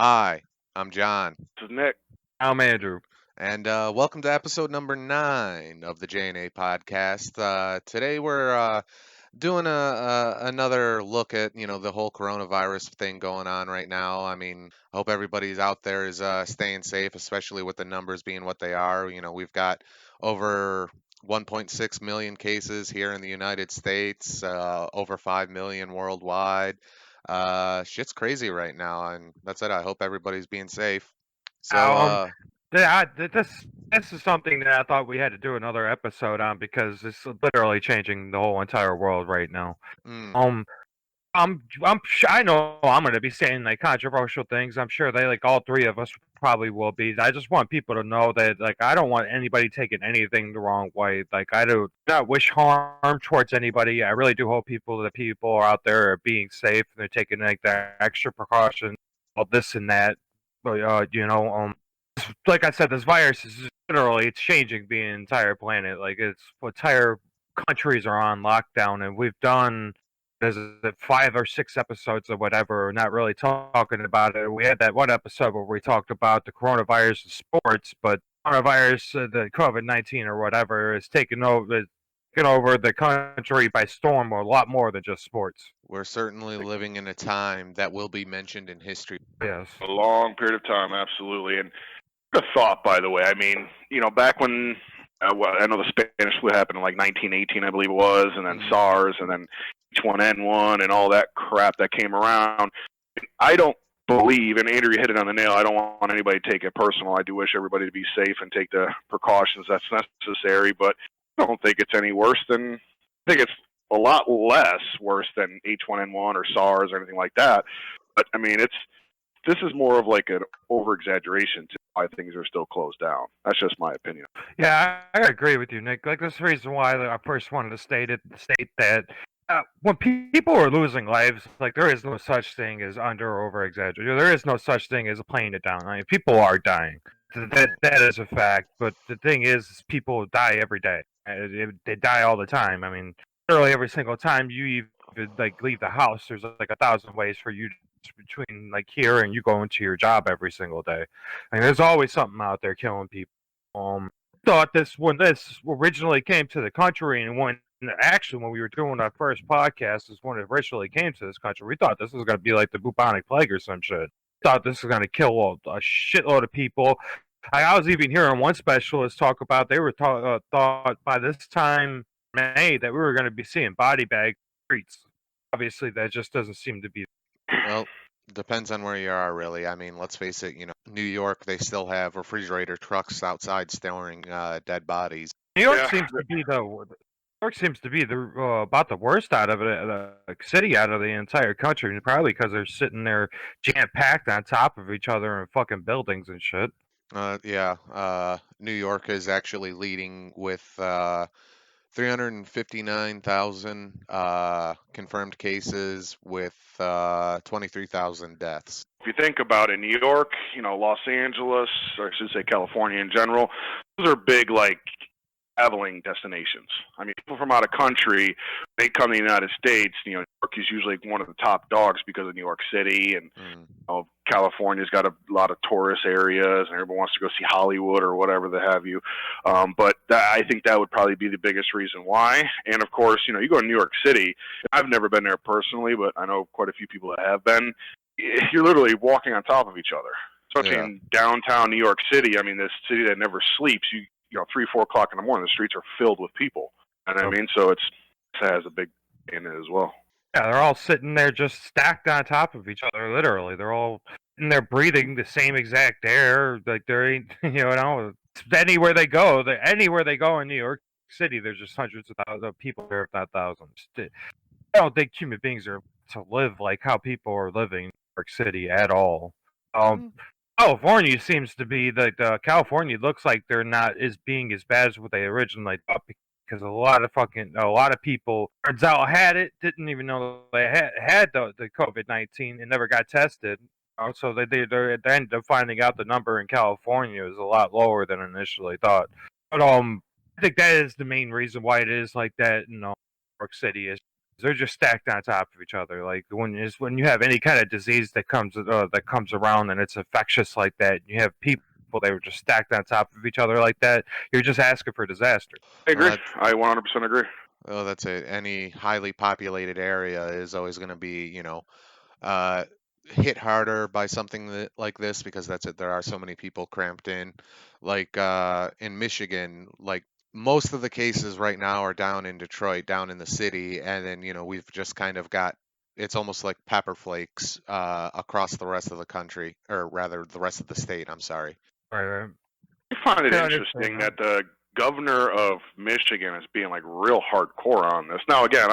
Hi, I'm John, This is Nick. I'm Andrew. and welcome to episode number 9 of the J&A podcast. Today we're doing another look at the whole coronavirus thing going on right now. I mean, I hope everybody's out there is staying safe, especially with the numbers being what they are. We've got over 1.6 million cases here in the United States, over 5 million worldwide. Shit's crazy right now, and that's it. I hope everybody's being safe. So, Um, this is something that I thought we had to do another episode on because it's literally changing the whole entire world right now. mm, Um, I know I'm going to be saying like controversial things. I'm sure they like all three of us probably will be. I just want people to know that like I don't want anybody taking anything the wrong way. Like I do not wish harm towards anybody. I really do hope people are out there are being safe and they're taking like the extra precautions, all this and that. But like I said, this virus is just literally it's changing the entire planet. Like it's entire countries are on lockdown, and we've done is it 5 or 6 episodes or whatever, not really talking about it. We had that one episode where we talked about the coronavirus in sports, but coronavirus, the COVID-19 or whatever, is taking over the country by storm, a lot more than just sports. we're certainly living in a time that will be mentioned in history. Yes. A long period of time, absolutely. And a thought, by the way. I mean, back when I know the Spanish flu happened in like 1918, I believe it was, and then SARS, and then H1N1, and all that crap that came around. I don't believe, and Andrew, you hit it on the nail. I don't want anybody to take it personal. I do wish everybody to be safe and take the precautions that's necessary, but I don't think it's any worse than. I think it's a lot less worse than H1N1 or SARS or anything like that. But I mean, this is more of like an over exaggeration to why things are still closed down. That's just my opinion. Yeah, I agree with you, Nick. Like, this is the reason why I first wanted to state that when people are losing lives, like, there is no such thing as under or over exaggerating. There is no such thing as playing it down. I mean, people are dying. That is a fact. But the thing is people die every day. They die all the time. I mean, literally every single time you even like leave the house, there's like 1,000 ways for you between like here and you go into your job every single day. I mean, there's always something out there killing people. Thought this when this originally came to the country, and when we were doing our first podcast, is when it originally came to this country. We thought this was going to be like the bubonic plague or some shit. Thought this was going to kill a shitload of people. I was even hearing one specialist talk about they were thought by this time May that we were going to be seeing body bag streets. Obviously, that just doesn't seem to be. Well, depends on where you are, really. I mean, let's face it, New York, they still have refrigerator trucks outside storing dead bodies. New York seems to be about the worst out of it, city out of the entire country, and probably because they're sitting there jam packed on top of each other in fucking buildings and shit. Yeah, New York is actually leading with 359,000 confirmed cases with 23,000 deaths. If you think about it, New York, Los Angeles, or I should say California in general, those are big, like, traveling destinations. I mean, people from out of country, they come to the United States. New York is usually one of the top dogs because of New York City, and California's got a lot of tourist areas, and everyone wants to go see Hollywood or whatever they have you. But I think that would probably be the biggest reason why. And of course, you go to New York City. I've never been there personally, but I know quite a few people that have been. You're literally walking on top of each other, especially in downtown New York City. I mean, this city that never sleeps. 3-4 o'clock in the morning, the streets are filled with people. And I mean, so it has a big in it as well. Yeah, they're all sitting there just stacked on top of each other. Literally, they're all and they're breathing the same exact air. Like there ain't, anywhere they go, in New York City, there's just hundreds of thousands of people there, if not thousands. I don't think human beings are to live like how people are living in New York City at all. California seems to be California looks like they're not as being as bad as what they originally thought because a lot of people turns out had it, didn't even know they had the COVID-19 and never got tested. So they ended up finding out the number in California is a lot lower than initially thought. But I think that is the main reason why it is like that. New York City is they're just stacked on top of each other. Like when you have any kind of disease that comes around and it's infectious like that, you have people that were just stacked on top of each other like that. You're just asking for disaster. I Well, agree. I 100% agree. well, that's it. Any highly populated area is always going to be, uh, hit harder by something like this because that's it. There are so many people cramped in. Like in Michigan, like most of the cases right now are down in Detroit, down in the city, and then we've just kind of got it's almost like pepper flakes across the rest of the country, or rather the rest of the state. I'm sorry. Right, right. I find it Yeah, I interesting understand that the governor of Michigan is being like real hardcore on this. Now, again,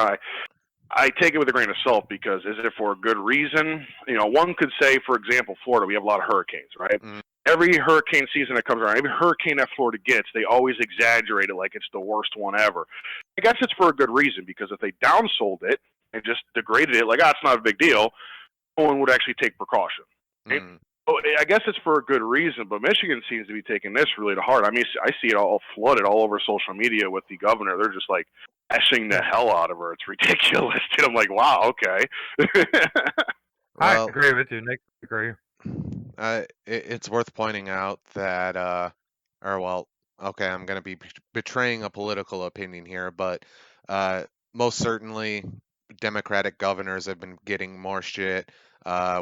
I take it with a grain of salt because is it for a good reason? One could say, for example, Florida, we have a lot of hurricanes, right? Mm, Every hurricane season that comes around, every hurricane that Florida gets, they always exaggerate it like it's the worst one ever. I guess it's for a good reason because if they downsold it and just degraded it, like, it's not a big deal, no one would actually take precaution. Right? mm. So I guess it's for a good reason, but Michigan seems to be taking this really to heart. I mean, I see it all flooded all over social media with the governor. They're just like bashing the hell out of her. It's ridiculous. And I'm like, wow, okay. I Well, agree with you, Nick. I agree. it's worth pointing out that, or well, okay, I'm going to be betraying a political opinion here, but uh, most certainly Democratic governors have been getting more shit.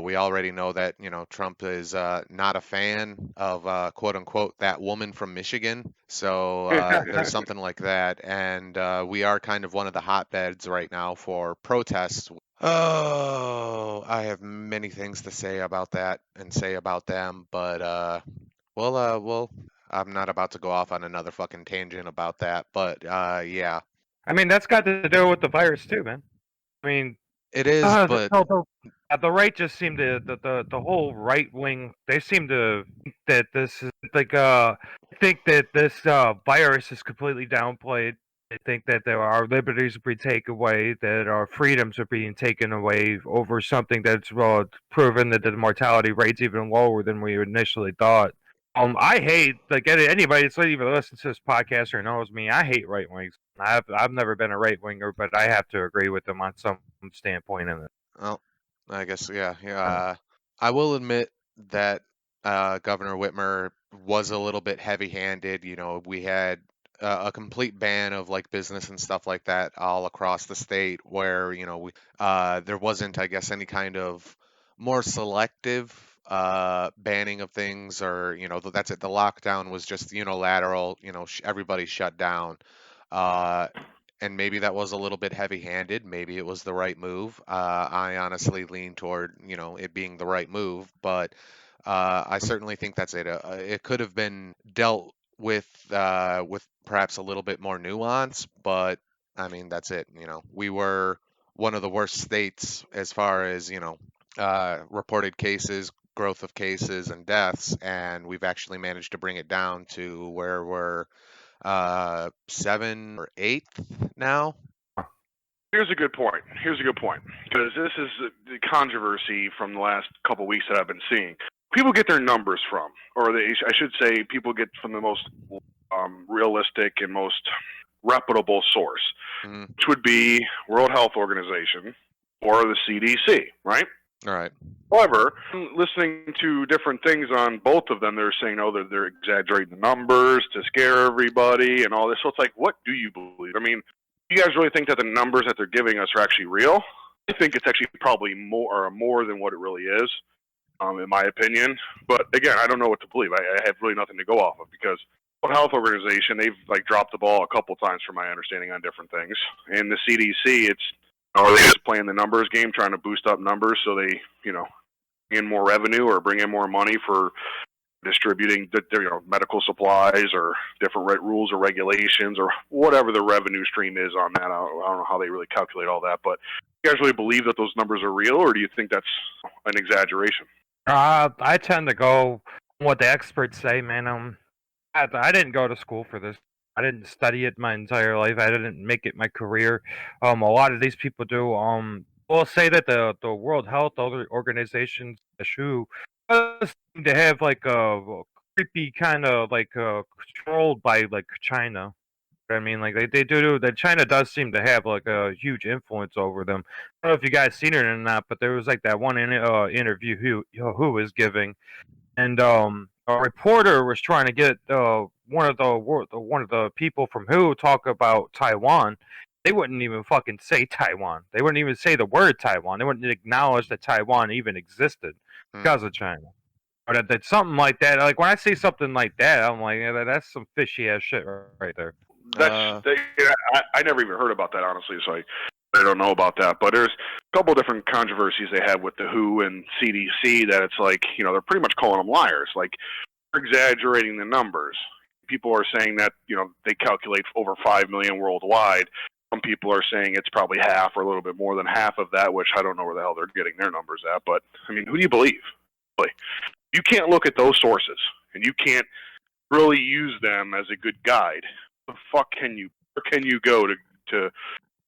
We already know that, Trump is not a fan of quote unquote that woman from Michigan. So there's something like that. And we are kind of one of the hotbeds right now for protests. Oh, I have many things to say about that and say about them, but well, I'm not about to go off on another fucking tangent about that, but yeah, I mean, that's got to do with the virus too, man. I mean, it is, but the right just seem to the whole right wing. They seem to think that this is like think that this virus is completely downplayed. They think that our liberties are being taken away, that our freedoms are being taken away over something that's proven that the mortality rate's even lower than we initially thought. I hate like anybody that's even listens to this podcast or knows me. I hate right wings. I've never been a right winger, but I have to agree with them on some standpoint in it. well, I guess yeah, yeah. I will admit that Governor Whitmer was a little bit heavy-handed. We had a complete ban of like business and stuff like that all across the state, where there wasn't, I guess, any kind of more selective banning of things, or that's it. The lockdown was just unilateral. Everybody shut down. Uh, and maybe that was a little bit heavy-handed. Maybe it was the right move. I honestly lean toward, it being the right move, but I certainly think that's it. It could have been dealt with perhaps a little bit more nuance, but I mean, that's it. We were one of the worst states as far as, reported cases, growth of cases, and deaths, and we've actually managed to bring it down to where we're 7 or 8th now. Here's a good point. Because this is the controversy from the last couple of weeks that I've been seeing. People get their numbers from, or I should say, people get from the most realistic and most reputable source, Mm, which would be World Health Organization or the CDC, right? all right. However, listening to different things on both of them, they're saying, oh, they're exaggerating the numbers to scare everybody and all this. So it's like, what do you believe? I mean, do you guys really think that the numbers that they're giving us are actually real? I think it's actually probably more than what it really is, in my opinion. But again, I don't know what to believe. I have really nothing to go off of because World Health Organization, they've like dropped the ball a couple times from my understanding on different things. And the CDC, are they just playing the numbers game, trying to boost up numbers so they, bring in more revenue or bring in more money for distributing medical supplies or different rules or regulations or whatever the revenue stream is on that. I don't know how they really calculate all that, but you guys really believe that those numbers are real, or do you think that's an exaggeration? I tend to go on what the experts say, man. I didn't go to school for this. I didn't study it my entire life. I didn't make it my career. A lot of these people do. Will say that the World Health Organization, WHO, does seem to have like a creepy kind of like controlled by like China. I mean, like they do. That China does seem to have like a huge influence over them. I don't know if you guys seen it or not, but there was like that one interview who was giving, and a reporter was trying to get one of the people from Who talk about Taiwan. They wouldn't even fucking say Taiwan. They wouldn't even say the word Taiwan. They wouldn't acknowledge that Taiwan even existed because of China. Or that something like that. Like when I see something like that, I'm like, yeah, that's some fishy ass shit right there. I never even heard about that, honestly, so I don't know about that. But there's a couple different controversies they have with the WHO and CDC that it's like, they're pretty much calling them liars. Like, they're exaggerating the numbers. People are saying that, they calculate over 5 million worldwide. Some people are saying it's probably half or a little bit more than half of that, which I don't know where the hell they're getting their numbers at. But, I mean, who do you believe? Really? You can't look at those sources, and you can't really use them as a good guide. The fuck can you? Where can you go to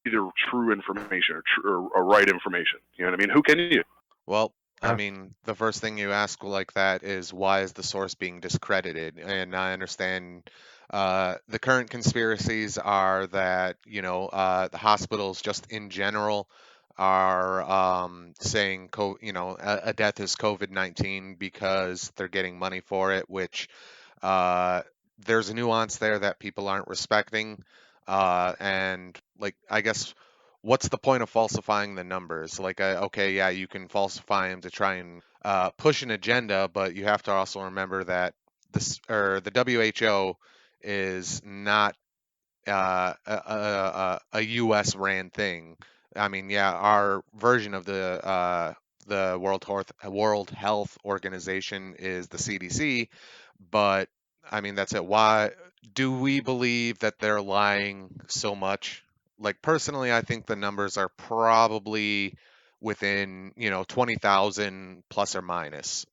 either true information or right information? You know what I mean? Who can you? Well, I mean, the first thing you ask like that is why is the source being discredited? And I understand the current conspiracies are that the hospitals just in general are saying a death is COVID-19 because they're getting money for it, which there's a nuance there that people aren't respecting. And like, I guess, what's the point of falsifying the numbers? Like, okay, yeah, you can falsify them to try and push an agenda, but you have to also remember that the WHO is not a U.S. ran thing. I mean, yeah, our version of the World Health Organization is the CDC, but I mean that's it. Why do we believe that they're lying so much? Like personally, I think the numbers are probably within 20,000 plus or minus.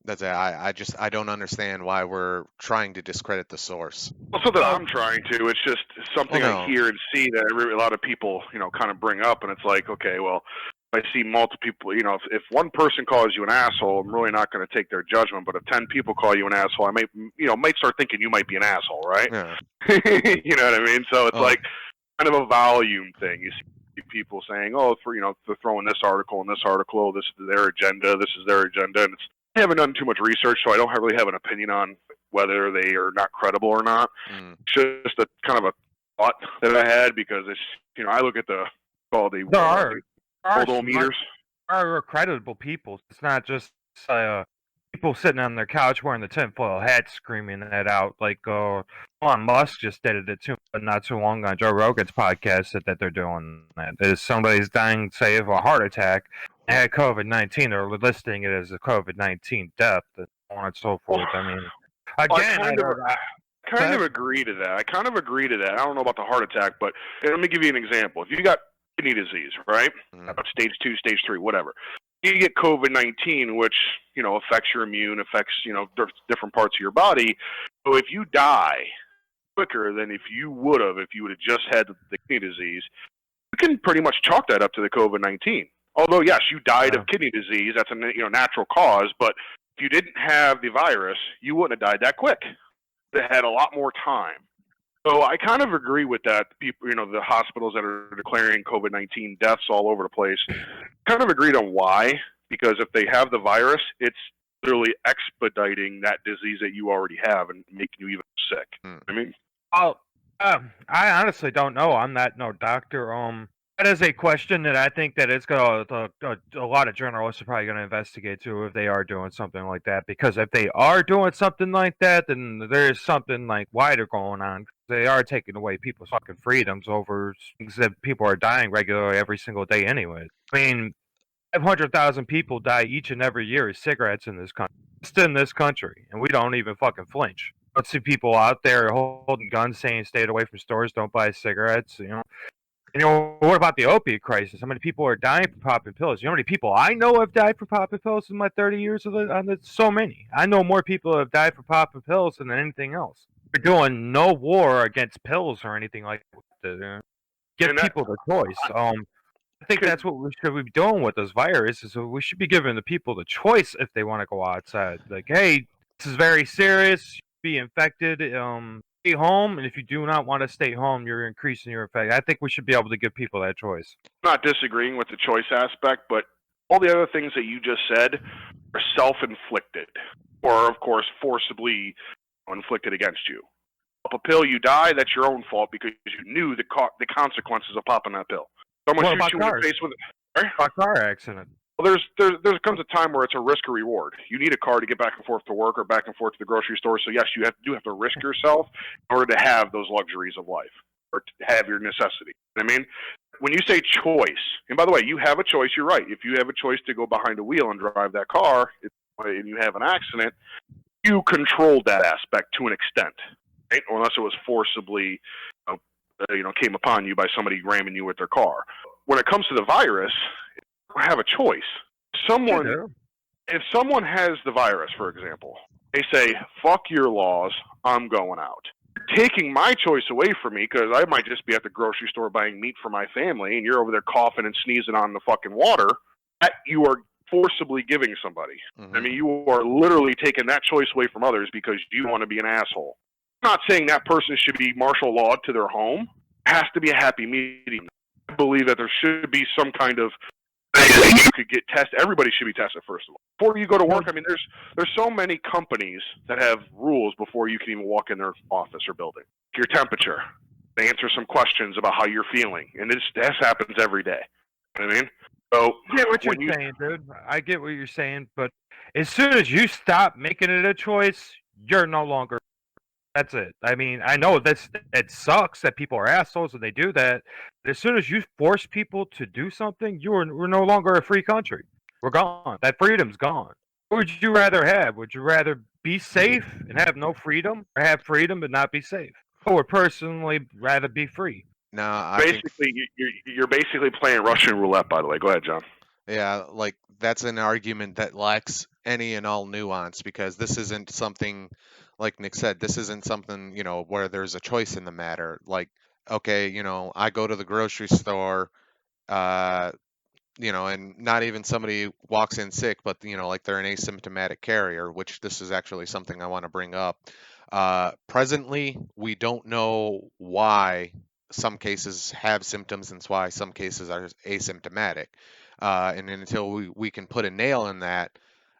That's it. I don't understand why we're trying to discredit the source. Well, something I'm trying to. It's just something I hear and see that a lot of people, kind of bring up, and it's like, okay, well, I see multiple people. If one person calls you an asshole, I'm really not going to take their judgment. But if 10 people call you an asshole, I might start thinking you might be an asshole, right? Yeah. You know what I mean? So it's like kind of a volume thing. You see people saying, oh, they're throwing this article and this article, oh, this is their agenda, this is their agenda, and I haven't done too much research, so I don't really have an opinion on whether they are not credible or not. It's just a kind of a thought that I had because it's I look at the odometers. There are credible people. It's not just people sitting on their couch wearing the tinfoil hat screaming that out. Like Elon Musk just did it too, but not too long on Joe Rogan's podcast said that they're doing that. If somebody's dying, say, of a heart attack, and had COVID-19, they're listing it as a COVID-19 death, and so on and so forth. I mean, again, I kind of agree to that. I don't know about the heart attack, but let me give you an example. If you got kidney disease, right? Stage 2, stage 3, whatever. You get COVID-19, which, affects your immune, affects, different parts of your body. So if you die quicker than if you would have just had the kidney disease, you can pretty much chalk that up to the COVID-19. Although, yes, you died of kidney disease. That's a natural cause. But if you didn't have the virus, you wouldn't have died that quick. They had a lot more time. So I kind of agree with that. People, the hospitals that are declaring COVID-19 deaths all over the place, kind of agreed on why. Because if they have the virus, it's literally expediting that disease that you already have and making you even sick. I mean, I honestly don't know. I'm not no doctor. That is a question that I think that it's going a lot of journalists are probably going to investigate too if they are doing something like that. Because if they are doing something like that, then there is something like wider going on. They are taking away people's fucking freedoms over things that people are dying regularly every single day. Anyways, I mean, 500,000 people die each and every year of cigarettes in this country. Just in this country, and we don't even fucking flinch. Let's see people out there holding guns, saying "Stay away from stores, don't buy cigarettes." What about the opiate crisis? How many people are dying from popping pills? You know how many people I know have died from popping pills in my 30 years of it? So many. I know more people have died from popping pills than anything else. We're doing no war against pills or anything like that. Give people the choice. I think that's what we should be doing with this virus. Is we should be giving the people the choice if they want to go outside. Like, hey, this is very serious. Be infected. stay home, and if you do not want to stay home, you're increasing your effect. I think we should be able to give people that choice. I'm not disagreeing with the choice aspect, but all the other things that you just said are self-inflicted, or of course forcibly inflicted against you. Pop a pill, you die. That's your own fault because you knew the consequences of popping that pill. Someone What shoots about you in the cars? face with it. A car accident. Well, there comes a time where it's a risk or reward. You need a car to get back and forth to work or back and forth to the grocery store. So yes, do have to risk yourself in order to have those luxuries of life or to have your necessity. I mean, when you say choice, and by the way, you have a choice. You're right. If you have a choice to go behind a wheel and drive that car, and you have an accident, you controlled that aspect to an extent, right? Or unless it was forcibly, came upon you by somebody ramming you with their car. When it comes to the virus, I have a choice. If someone has the virus, for example, they say, "Fuck your laws, I'm going out." Taking my choice away from me because I might just be at the grocery store buying meat for my family, and you're over there coughing and sneezing on the fucking water. That you are forcibly giving somebody. Mm-hmm. I mean, you are literally taking that choice away from others because you want to be an asshole. I'm not saying that person should be martial law to their home. It has to be a happy medium. I believe that there should be some kind of you could get tested. Everybody should be tested first of all before you go to work. I mean, there's so many companies that have rules before you can even walk in their office or building. Your temperature. They answer some questions about how you're feeling, and this happens every day. You know what I mean? So I get what you're saying, dude. I get what you're saying, but as soon as you stop making it a choice, you're no longer. That's it. I mean, I know it sucks that people are assholes and they do that. But as soon as you force people to do something, we're no longer a free country. We're gone. That freedom's gone. What would you rather have? Would you rather be safe and have no freedom, or have freedom but not be safe? I would personally rather be free. No, I basically, you're basically playing Russian roulette. By the way, go ahead, John. Yeah, like that's an argument that lacks any and all nuance because this isn't something, like Nick said, this isn't something, where there's a choice in the matter. Like, okay, I go to the grocery store, uh, and not even somebody walks in sick, but, like they're an asymptomatic carrier, which this is actually something I want to bring up. Presently, we don't know why some cases have symptoms and why some cases are asymptomatic. And until we can put a nail in that,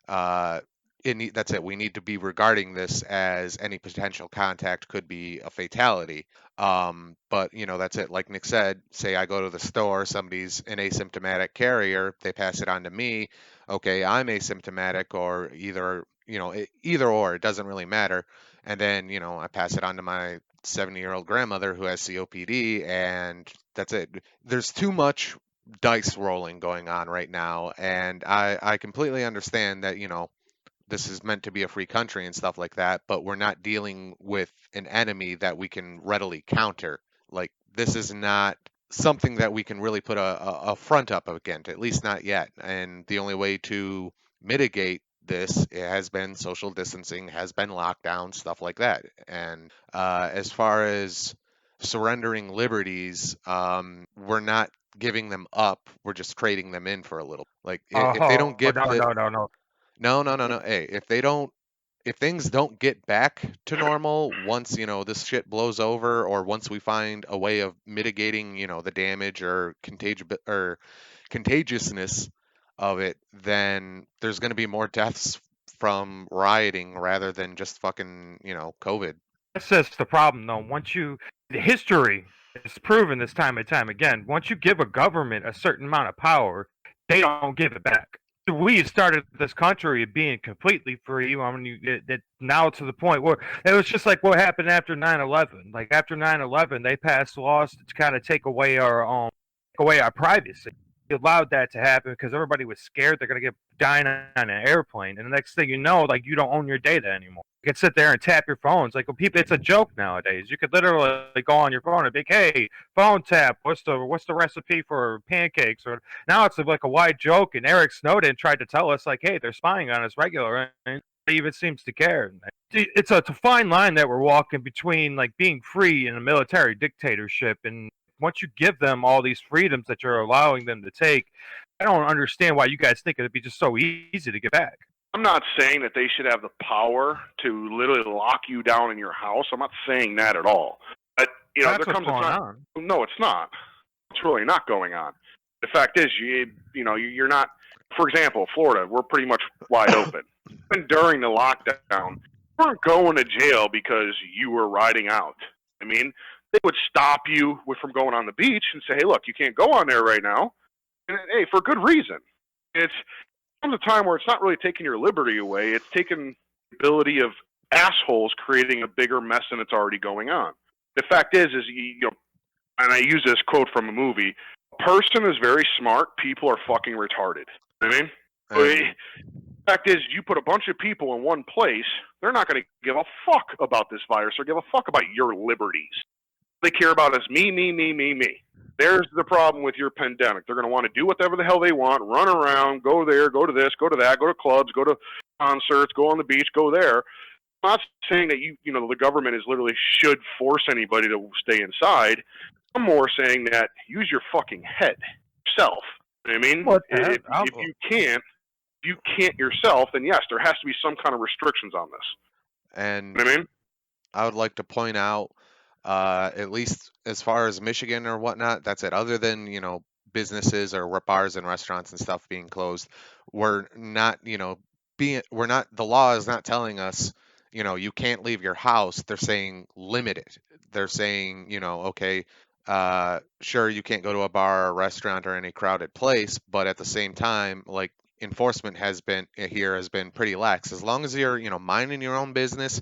uh, that's it. We need to be regarding this as any potential contact could be a fatality. But that's it. Like Nick said, say I go to the store, somebody's an asymptomatic carrier, they pass it on to me. Okay, I'm asymptomatic, or either or, it doesn't really matter. And then I pass it on to my 70-year-old grandmother who has COPD, and that's it. There's too much dice rolling going on right now, and I completely understand that this is meant to be a free country and stuff like that, but we're not dealing with an enemy that we can readily counter. Like, this is not something that we can really put a front up against, at least not yet. And the only way to mitigate this has been social distancing, has been lockdown, stuff like that. And as far as surrendering liberties, we're not giving them up. We're just trading them in for a little. Like, if they don't give no. no. Hey, if things don't get back to normal once, this shit blows over, or once we find a way of mitigating, the damage or contagiousness of it, then there's going to be more deaths from rioting rather than just fucking, COVID. That's just the problem, though. The history has proven this time and time again, once you give a government a certain amount of power, they don't give it back. We started this country being completely free. I mean, now to the point where it was just like what happened after 9/11. Like after 9/11, they passed laws to kind of take away our privacy. They allowed that to happen because everybody was scared they're gonna get dying on an airplane, and the next thing you know, like you don't own your data anymore. You can sit there and tap your phones. Like people, it's a joke nowadays. You could literally go on your phone and be, "Hey, phone tap. What's the recipe for pancakes?" Or now it's like a wide joke. And Eric Snowden tried to tell us like, "Hey, they're spying on us regular," and he even seems to care. It's a fine line that we're walking between like being free in a military dictatorship, and once you give them all these freedoms that you're allowing them to take, I don't understand why you guys think it'd be just so easy to get back. I'm not saying that they should have the power to literally lock you down in your house. I'm not saying that at all. But That's there what's comes a going time. on. No, it's not. It's really not going on. The fact is, you're not. For example, Florida, we're pretty much wide open. Even during the lockdown, you weren't going to jail because you were riding out. I mean, they would stop you from going on the beach and say, "Hey, look, you can't go on there right now." And hey, for good reason. It's comes a time where it's not really taking your liberty away; it's taking the ability of assholes creating a bigger mess than it's already going on. The fact is and I use this quote from a movie: "A person is very smart. People are fucking retarded." I mean, the fact is, you put a bunch of people in one place, they're not going to give a fuck about this virus or give a fuck about your liberties. They care about is me, me, me, me, me. There's the problem with your pandemic. They're going to want to do whatever the hell they want, run around, go there, go to this, go to that, go to clubs, go to concerts, go on the beach, go there. I'm not saying that the government is literally should force anybody to stay inside. I'm more saying that use your fucking head yourself. You know what I mean? What If you can't yourself, then yes, there has to be some kind of restrictions on this. And You know what I mean? I would like to point out, at least as far as Michigan or whatnot, that's it. Other than, businesses or bars and restaurants and stuff being closed, we're not, the law is not telling us, you can't leave your house. They're saying limit it. They're saying, okay, sure, you can't go to a bar or restaurant or any crowded place, but at the same time, like, enforcement has been pretty lax. As long as you're, minding your own business,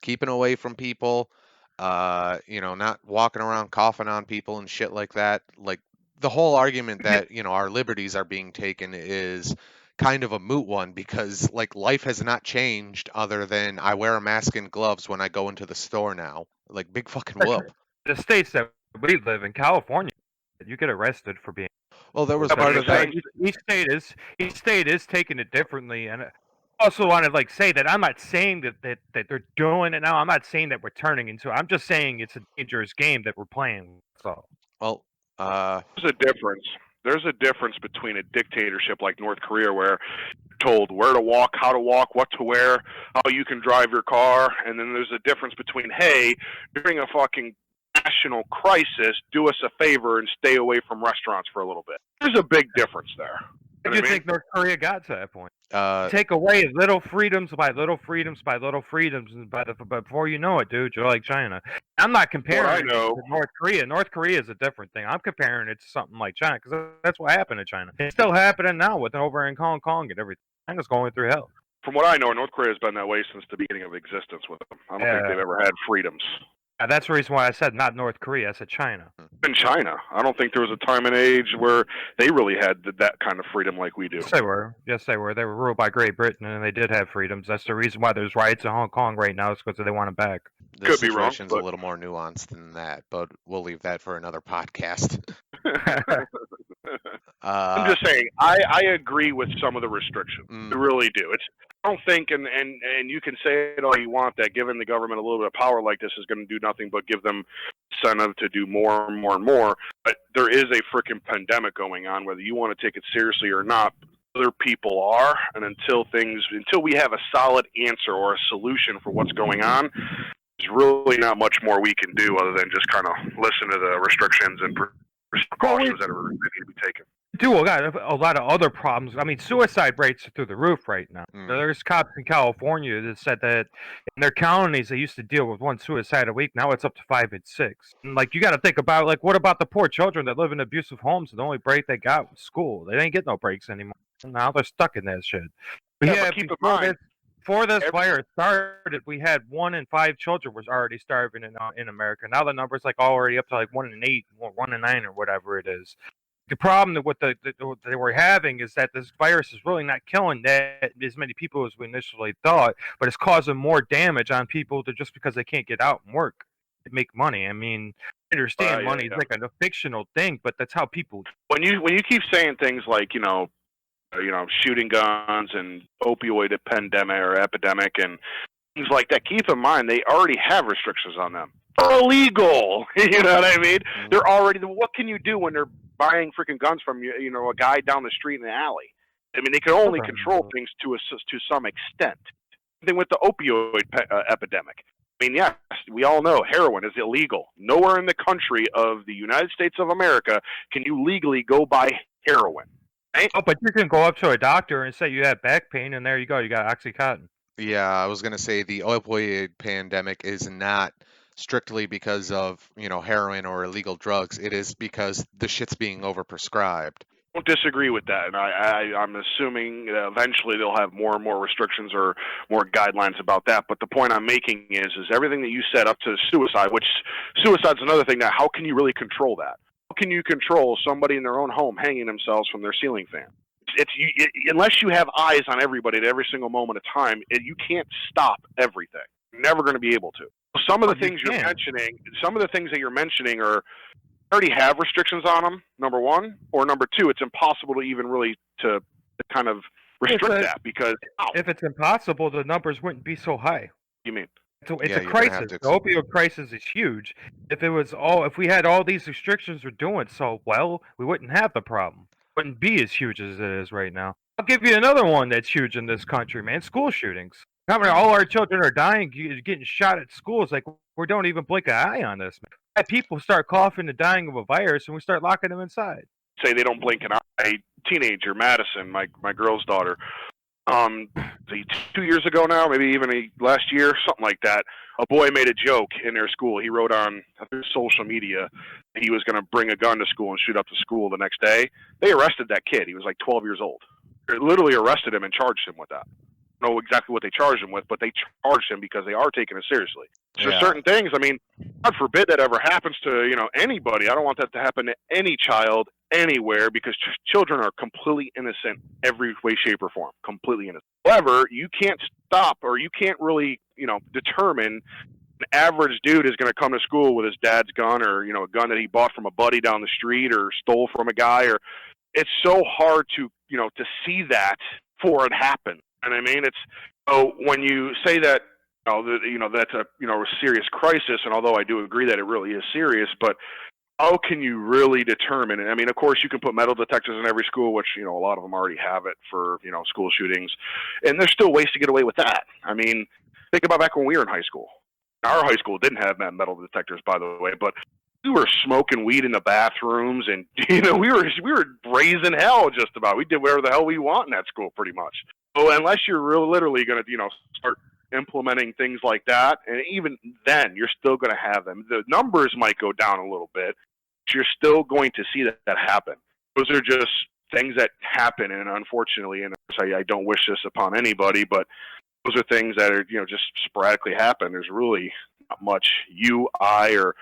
keeping away from people, not walking around coughing on people and shit like that. Like, the whole argument that, our liberties are being taken is kind of a moot one, because, like, life has not changed other than I wear a mask and gloves when I go into the store now. Like, big fucking whoop. The states that we live in, California, you get arrested for being. Well, there was Yeah, but part I'm of that. saying- Each state is taking it differently, and I also want to say that I'm not saying that they're doing it now. I'm not saying that we're turning into. I'm just saying it's a dangerous game that we're playing. So Well, There's a difference. There's a difference between a dictatorship like North Korea, where you're told where to walk, how to walk, what to wear, how you can drive your car, and then there's a difference between, hey, during a fucking national crisis, do us a favor and stay away from restaurants for a little bit. There's a big difference there. I do think North Korea got to that point. uh, Take away little freedoms by little freedoms by little freedoms, and before you know it, dude, you're like China. I'm not comparing it to North Korea. North Korea is a different thing. I'm comparing it to something like China, because that's what happened to China. It's still happening now with over in Hong Kong and everything. China's going through hell. From what I know, North Korea has been that way since the beginning of existence with them. I don't think they've ever had freedoms. That's the reason why I said not North Korea. I said China. In China, I don't think there was a time and age where they really had that kind of freedom like we do. Yes, they were. Yes, they were. They were ruled by Great Britain, and they did have freedoms. That's the reason why there's riots in Hong Kong right now. It's because they want it back. the Could be wrong, situation's but- a little more nuanced than that, but we'll leave that for another podcast. I'm just saying, I agree with some of the restrictions. I really do. I don't think, and you can say it all you want, that giving the government a little bit of power like this is going to do nothing but give them incentive to do more and more and more. But there is a freaking pandemic going on, whether you want to take it seriously or not. Other people are, and until we have a solid answer or a solution for what's going on, there's really not much more we can do other than just kind of listen to the restrictions and precautions that need to be taken. Do a lot of other problems. I mean, suicide rates are through the roof right now. There's cops in California that said that in their counties they used to deal with 1 suicide a week. Now it's up to 5 and 6. And, you got to think about what about the poor children that live in abusive homes and the only break they got was school. They ain't get no breaks anymore. Now they're stuck in that shit. But keep in mind, before this virus started, we had 1 in 5 children was already starving in America. Now the number's already up to 1 in 8, or 1 in 9, or whatever it is. The problem with what they were having is that this virus is really not killing that as many people as we initially thought, but it's causing more damage on people just because they can't get out and work to make money. I mean, I understand money is like a fictional thing, but that's how people. When you keep saying things like shooting guns and opioid pandemic or epidemic and things like that, keep in mind they already have restrictions on them. They're illegal. You know what I mean? They're already. What can you do when they're buying freaking guns from a guy down the street in the alley? I mean, they can only control Program. things to some extent. Same thing with the opioid epidemic. I mean, yes, we all know heroin is illegal. Nowhere in the country of the United States of America can you legally go buy heroin. Right? Oh, but you can go up to a doctor and say you have back pain, and there you go. You got OxyContin. Yeah, I was gonna say the opioid pandemic is not strictly because of, heroin or illegal drugs. It is because the shit's being overprescribed. Don't disagree with that, and I'm assuming eventually they'll have more and more restrictions or more guidelines about that. But the point I'm making is everything that you said up to suicide, which suicide's another thing. Now, how can you really control that? How can you control somebody in their own home hanging themselves from their ceiling fan? Unless you have eyes on everybody at every single moment of time, you can't stop everything. You're never going to be able to. Some of the But you things you're can. mentioning, some of the things that you're mentioning are already have restrictions on them. Number one, or number two, it's impossible to even really to kind of restrict If, that because if it's impossible, the numbers wouldn't be so high. you mean It's Yeah, a you're gonna have crisis. to. The opioid crisis is huge. If we had all these restrictions were doing so well, we wouldn't have the problem. Wouldn't be as huge as it is right now. I'll give you another one that's huge in this country, man. School shootings. I mean, all our children are dying, getting shot at schools. Like we don't even blink an eye on this, man. Had people start coughing and dying of a virus, and we start locking them inside. say they don't blink an eye. Teenager Madison, my girl's daughter, 2 years ago now, maybe even last year, something like that. A boy made a joke in their school. He wrote on social media he was going to bring a gun to school and shoot up the school the next day. They arrested that kid. He was like 12 years old. They literally arrested him and charged him with that. I don't know exactly what they charged him with, but they charged him because they are taking it seriously. So Yeah. certain things, I mean, God forbid that ever happens to anybody. I don't want that to happen to any child anywhere because children are completely innocent every way, shape, or form. Completely innocent. However, you can't stop or you can't really determine an average dude is going to come to school with his dad's gun or a gun that he bought from a buddy down the street or stole from a guy. Or it's so hard to to see that before it happens. And I mean, it's when you say that that's a serious crisis, and although I do agree that it really is serious, but how can you really determine it? I mean, of course, you can put metal detectors in every school, which a lot of them already have it for school shootings, and there's still ways to get away with that. I mean, think about back when we were in high school. Our high school didn't have metal detectors, by the way, but we were smoking weed in the bathrooms, and we were raising hell just about. We did whatever the hell we want in that school, pretty much. So unless you're literally going to start implementing things like that, and even then, you're still going to have them. The numbers might go down a little bit, but you're still going to see that happen. Those are just things that happen, and unfortunately, and I don't wish this upon anybody, but those are things that are just sporadically happen. There's really not much I, or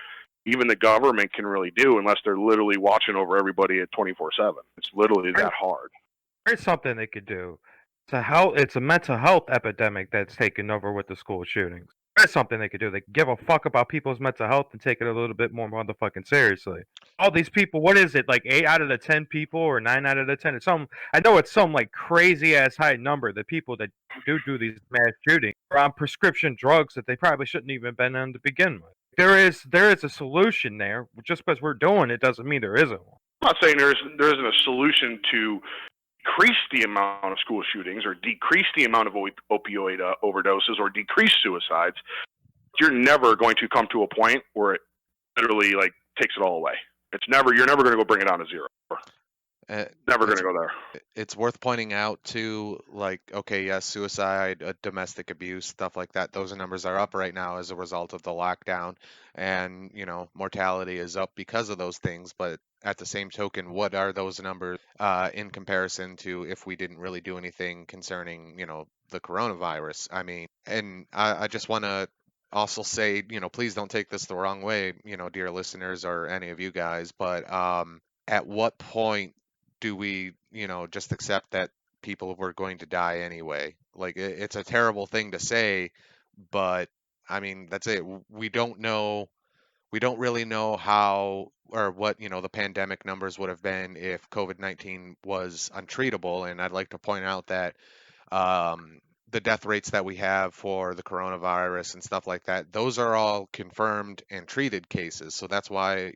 even the government can really do unless they're literally watching over everybody at 24/7. It's literally that hard. There's something they could do. It's a mental health epidemic that's taken over with the school shootings. There's something they could do. They could give a fuck about people's mental health and take it a little bit more motherfucking seriously. All these people, what is it? Like 8 out of the 10 people or 9 out of the 10? I know it's some like crazy ass high number. The people that do these mass shootings are on prescription drugs that they probably shouldn't even been on to begin with. There is a solution there. Just because we're doing it doesn't mean there isn't one. I'm not saying there isn't a solution to decrease the amount of school shootings or decrease the amount of opioid overdoses or decrease suicides. You're never going to come to a point where it literally takes it all away. You're never going to go bring it down to zero. Never going to go there. It's worth pointing out too, okay, yes, suicide, domestic abuse, stuff like that. Those numbers are up right now as a result of the lockdown, and mortality is up because of those things. But at the same token, what are those numbers in comparison to if we didn't really do anything concerning the coronavirus? I mean, and I just want to also say, please don't take this the wrong way, dear listeners or any of you guys, but at what point do we, just accept that people were going to die anyway? Like it's a terrible thing to say, but I mean, that's it. We don't know. We don't really know how or what, the pandemic numbers would have been if COVID-19 was untreatable. And I'd like to point out that the death rates that we have for the coronavirus and stuff like that, those are all confirmed and treated cases. So that's why,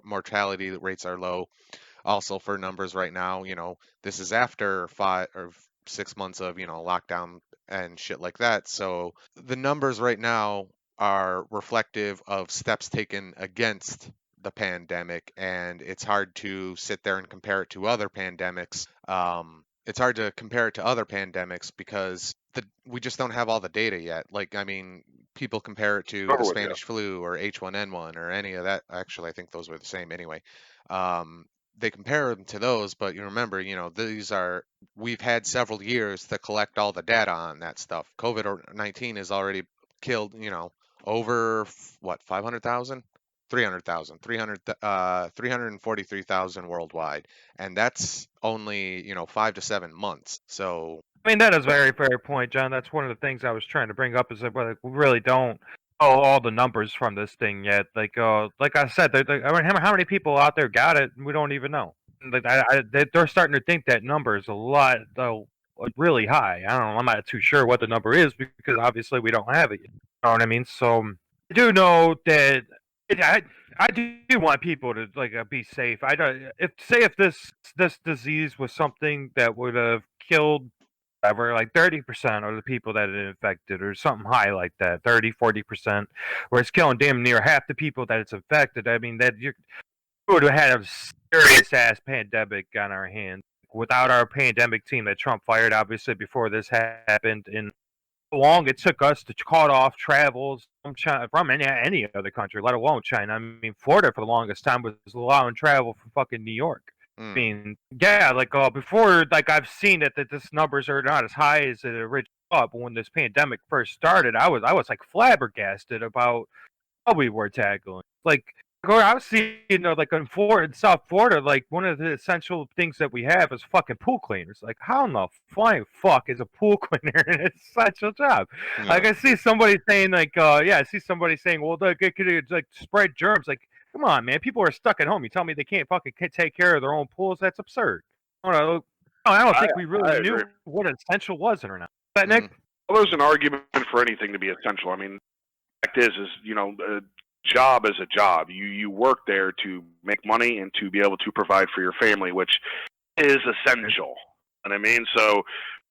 mortality rates are low. Also for numbers right now, this is after 5 or 6 months of, lockdown and shit like that. So the numbers right now are reflective of steps taken against the pandemic, and it's hard to sit there and compare it to other pandemics. It's hard to compare it to other pandemics because we just don't have all the data yet. Like, I mean, people compare it to the Over with you. Spanish flu or H1N1 or any of that. Actually, I think those were the same anyway. Um, they compare them to those, but you remember, we've had several years to collect all the data on that stuff. COVID-19 has already killed, over what, 500,000? 300,000, 343,000 worldwide. And that's only, 5 to 7 months. So, I mean, that is a very fair point, John. That's one of the things I was trying to bring up is that we really don't know all the numbers from this thing yet. Like I said, I mean, how many people out there got it? We don't even know. Like, they're starting to think that number is a lot, really high. I don't know. I'm not too sure what the number is because obviously we don't have it yet. You know what I mean? So I do know that I do want people to be safe. I don't if this disease was something that would have killed whatever, like 30% of the people that it infected or something high like that, 30-40%, where it's killing damn near half the people that it's infected. I mean, that you would have had a serious ass pandemic on our hands without our pandemic team that Trump fired, obviously, before this happened. And how long it took us to cut off travels from China, from any other country, let alone China. I mean, Florida for the longest time was allowing travel from fucking New York. I mm, mean, yeah, before, I've seen that this numbers are not as high as it originally thought, but when this pandemic first started, I was like flabbergasted about how we were tackling. I was seeing, in Florida, in South Florida, like one of the essential things that we have is fucking pool cleaners. Like, how in the flying fuck is a pool cleaner an essential job? Like, yeah. I see somebody saying, I see somebody saying, well, it could spread germs. Like, come on, man, people are stuck at home. You tell me they can't fucking take care of their own pools? That's absurd. I don't I think we I really agree. knew what essential was or not. But hmm Nick, Well, there's an argument for anything to be essential. I mean, the fact is a job is a job. You work there to make money and to be able to provide for your family, which is essential. And I mean, so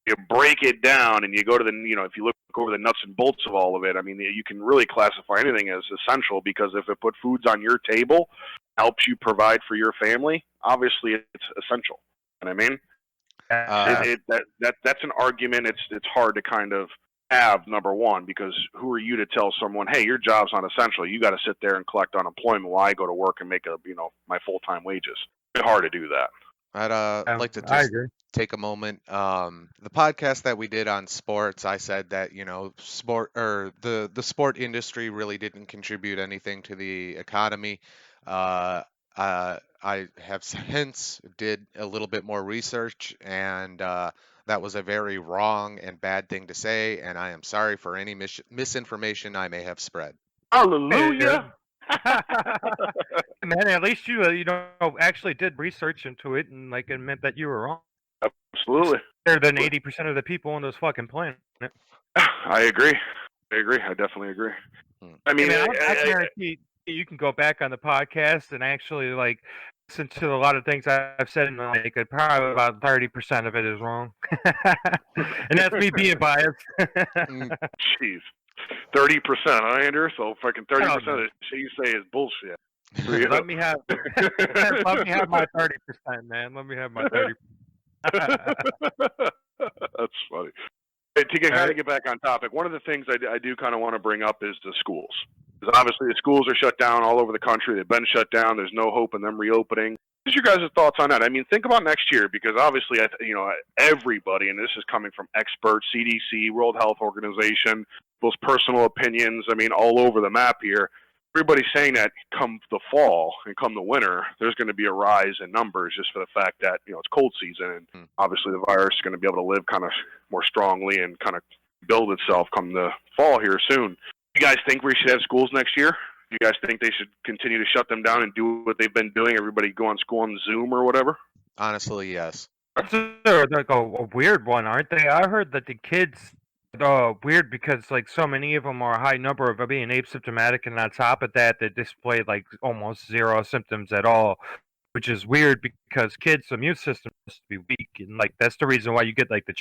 you break it down and you go to if you look over the nuts and bolts of all of it, I mean, you can really classify anything as essential because if it put foods on your table, helps you provide for your family, obviously it's essential. And I mean, Uh, that's an argument. It's hard to kind of have, number one, because who are you to tell someone, hey, your job's not essential? You got to sit there and collect unemployment while I go to work and make my full time wages. It's hard to do that. I'd like to I just agree. take a moment. The podcast that we did on sports, I said that sport or the sport industry really didn't contribute anything to the economy. Uh, I have since did a little bit more research, and that was a very wrong and bad thing to say, and I am sorry for any misinformation I may have spread. Hallelujah. Man, at least you actually did research into it and it meant that you were wrong. It's Absolutely. better than 80% of the people on this fucking planet. I agree. I definitely agree. Hmm. I Hey mean, man, I guarantee you can go back on the podcast and actually listen to a lot of things I've said, and probably about 30% of it is wrong, and that's me being biased. Mm, jeez, 30%, huh, Andrew? So fucking 30% Oh, of the shit you say is bullshit. let me have let me have my 30%, man. Let me have my 30. That's funny. Hey, to All kind right. of get back on topic, one of the things I do kind of want to bring up is the schools. Because obviously the schools are shut down all over the country. They've been shut down. There's no hope in them reopening. What's your guys' thoughts on that? I mean, think about next year because obviously, everybody, and this is coming from experts, CDC, World Health Organization, those personal opinions. I mean, all over the map here. Everybody's saying that come the fall and come the winter, there's going to be a rise in numbers just for the fact that it's cold season and mm. obviously the virus is going to be able to live kind of more strongly and kind of build itself come the fall here soon. You guys think we should have schools next year? You guys think they should continue to shut them down and do what they've been doing? Everybody go on school on Zoom or whatever? Honestly, yes. That's a weird one, aren't they? I heard that the kids weird because so many of them are a high number of being asymptomatic, and on top of that, they displayed almost zero symptoms at all. which is weird because kids' immune system is supposed to be weak, and like that's the reason why you get like the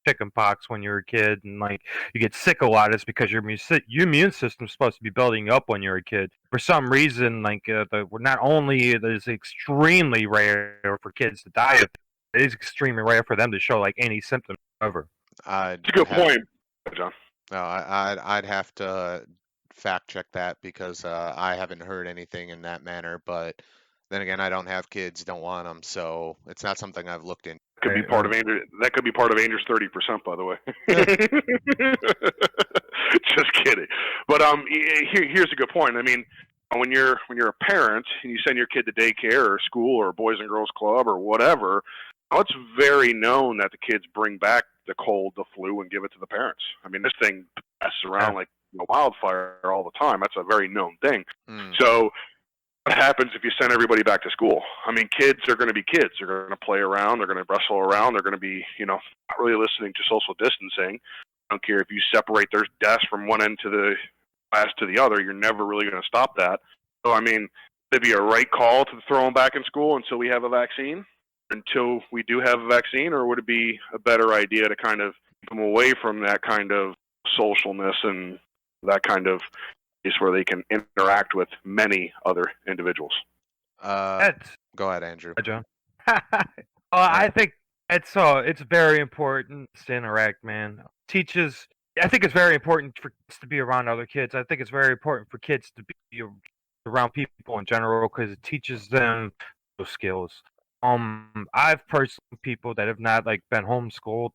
chicken pox when you're a kid, and like you get sick a lot. Is because your immune system is supposed to be building up when you're a kid. For some reason, like not only it is extremely rare for kids to die, it is extremely rare for them to show like any symptoms ever. I'd It's a good have point, John. no, I'd have to fact check that because I haven't heard anything in that manner. But then again, I don't have kids, don't want them, so it's not something I've looked into. Could be part of Andrew. That could be part of Andrew's 30%, by the way. Just kidding. But here's a good point. I mean, when you're a parent and you send your kid to daycare or school or boys and girls club or whatever, it's very known that the kids bring back the cold, the flu, and give it to the parents. I mean, this thing passes around like wildfire all the time. That's a very known thing. So what happens if you send everybody back to school? I mean, kids are going to be kids. They're going to play around. They're going to wrestle around. They're going to be, not really listening to social distancing. I don't care if you separate their desks from one end to the class to the other. You're never really going to stop that. So, I mean, would it be a right call to throw them back in school until we have a vaccine? Until we do have a vaccine? Or would it be a better idea to kind of keep them away from that kind of socialness and that kind of is where they can interact with many other individuals? Go ahead, Andrew. John. I think it's very important to interact, man. I think it's very important for kids to be around other kids. I think it's very important for kids to be around people in general because it teaches them those skills. I've personally people that have not like been homeschooled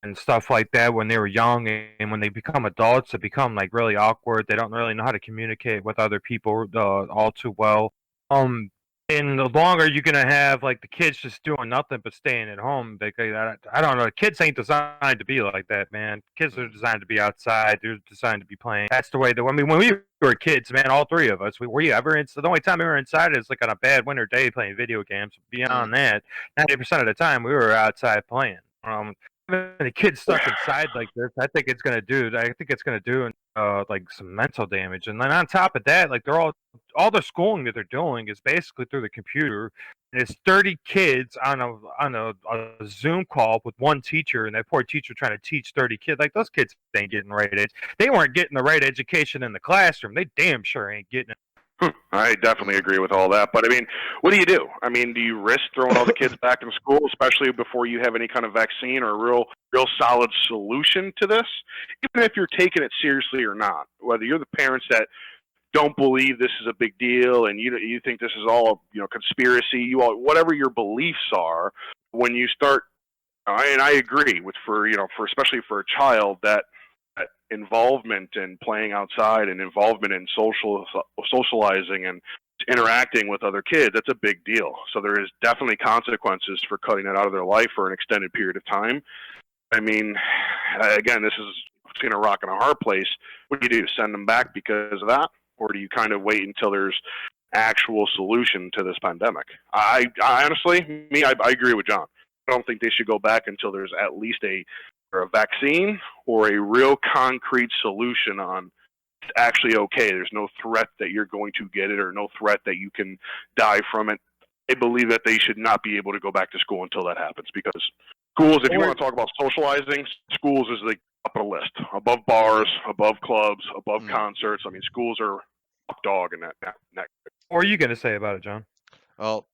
and stuff like that when they were young, and when they become adults, it become like really awkward. They don't really know how to communicate with other people all too well. And the longer you're gonna have like the kids just doing nothing but staying at home, I don't know. Kids ain't designed to be like that, man. Kids are designed to be outside. They're designed to be playing. That's the way. I mean, when we were kids, man, all three of us, were you ever inside? The only time we were inside is like on a bad winter day playing video games. Beyond that, 90% of the time we were outside playing. The kids stuck inside like this, I think it's gonna do like some mental damage. And then on top of that, like all the schooling that they're doing is basically through the computer, and it's 30 kids on a Zoom call with one teacher, and that poor teacher trying to teach 30 kids. Like those kids ain't getting they weren't getting the right education in the classroom. They damn sure ain't getting it. I definitely agree with all that. But I mean, what do? I mean, do you risk throwing all the kids back in school, especially before you have any kind of vaccine or real solid solution to this? Even if you're taking it seriously or not, whether you're the parents that don't believe this is a big deal and you think this is all conspiracy, whatever your beliefs are, when you start, and I agree with for especially for a child that involvement in playing outside and involvement in socializing and interacting with other kids, that's a big deal. So there is definitely consequences for cutting it out of their life for an extended period of time. I mean, again, this is between a rock and a hard place. What do? Send them back because of that? Or do you kind of wait until there's actual solution to this pandemic? I honestly, I agree with John. I don't think they should go back until there's at least a vaccine or a real concrete solution on it's actually okay. There's no threat that you're going to get it or no threat that you can die from it. I believe that they should not be able to go back to school until that happens, because schools, if you want to talk about socializing, schools is the top of the list, above bars, above clubs, above concerts. I mean, schools are top dog in that. What are you going to say about it, John? Well,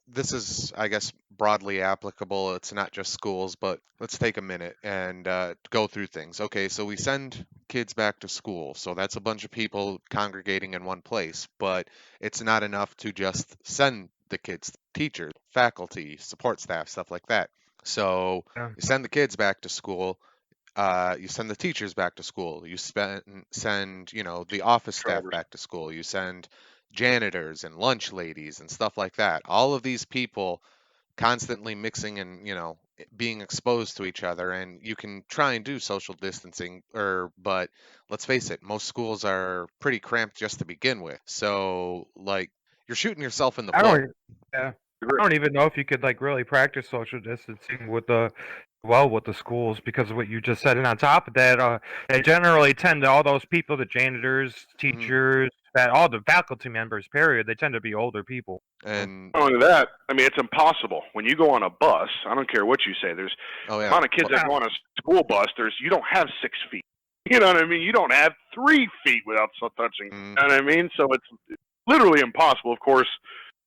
this is, I guess, broadly applicable. It's not just schools, but let's take a minute and go through things. Okay, so we send kids back to school. So that's a bunch of people congregating in one place, but it's not enough to just send the kids, teachers, faculty, support staff, stuff like that. So you send the kids back to school. You send the teachers back to school. You send the office staff back to school. You send janitors and lunch ladies and stuff like that. All of these people constantly mixing and being exposed to each other, and you can try and do social distancing, but let's face it, most schools are pretty cramped just to begin with. So like you're shooting yourself in the foot. I don't even know if you could like really practice social distancing with the schools because of what you just said. And on top of that, they generally tend to all those people, the janitors, teachers, that all the faculty members, period, they tend to be older people. And Not only that, I mean, it's impossible. When you go on a bus, I don't care what you say. There's oh the yeah, amount of kids that go on a school bus. You don't have 6 feet. You know what I mean? You don't have 3 feet without touching. mm, You know what I mean? So it's literally impossible. Of course,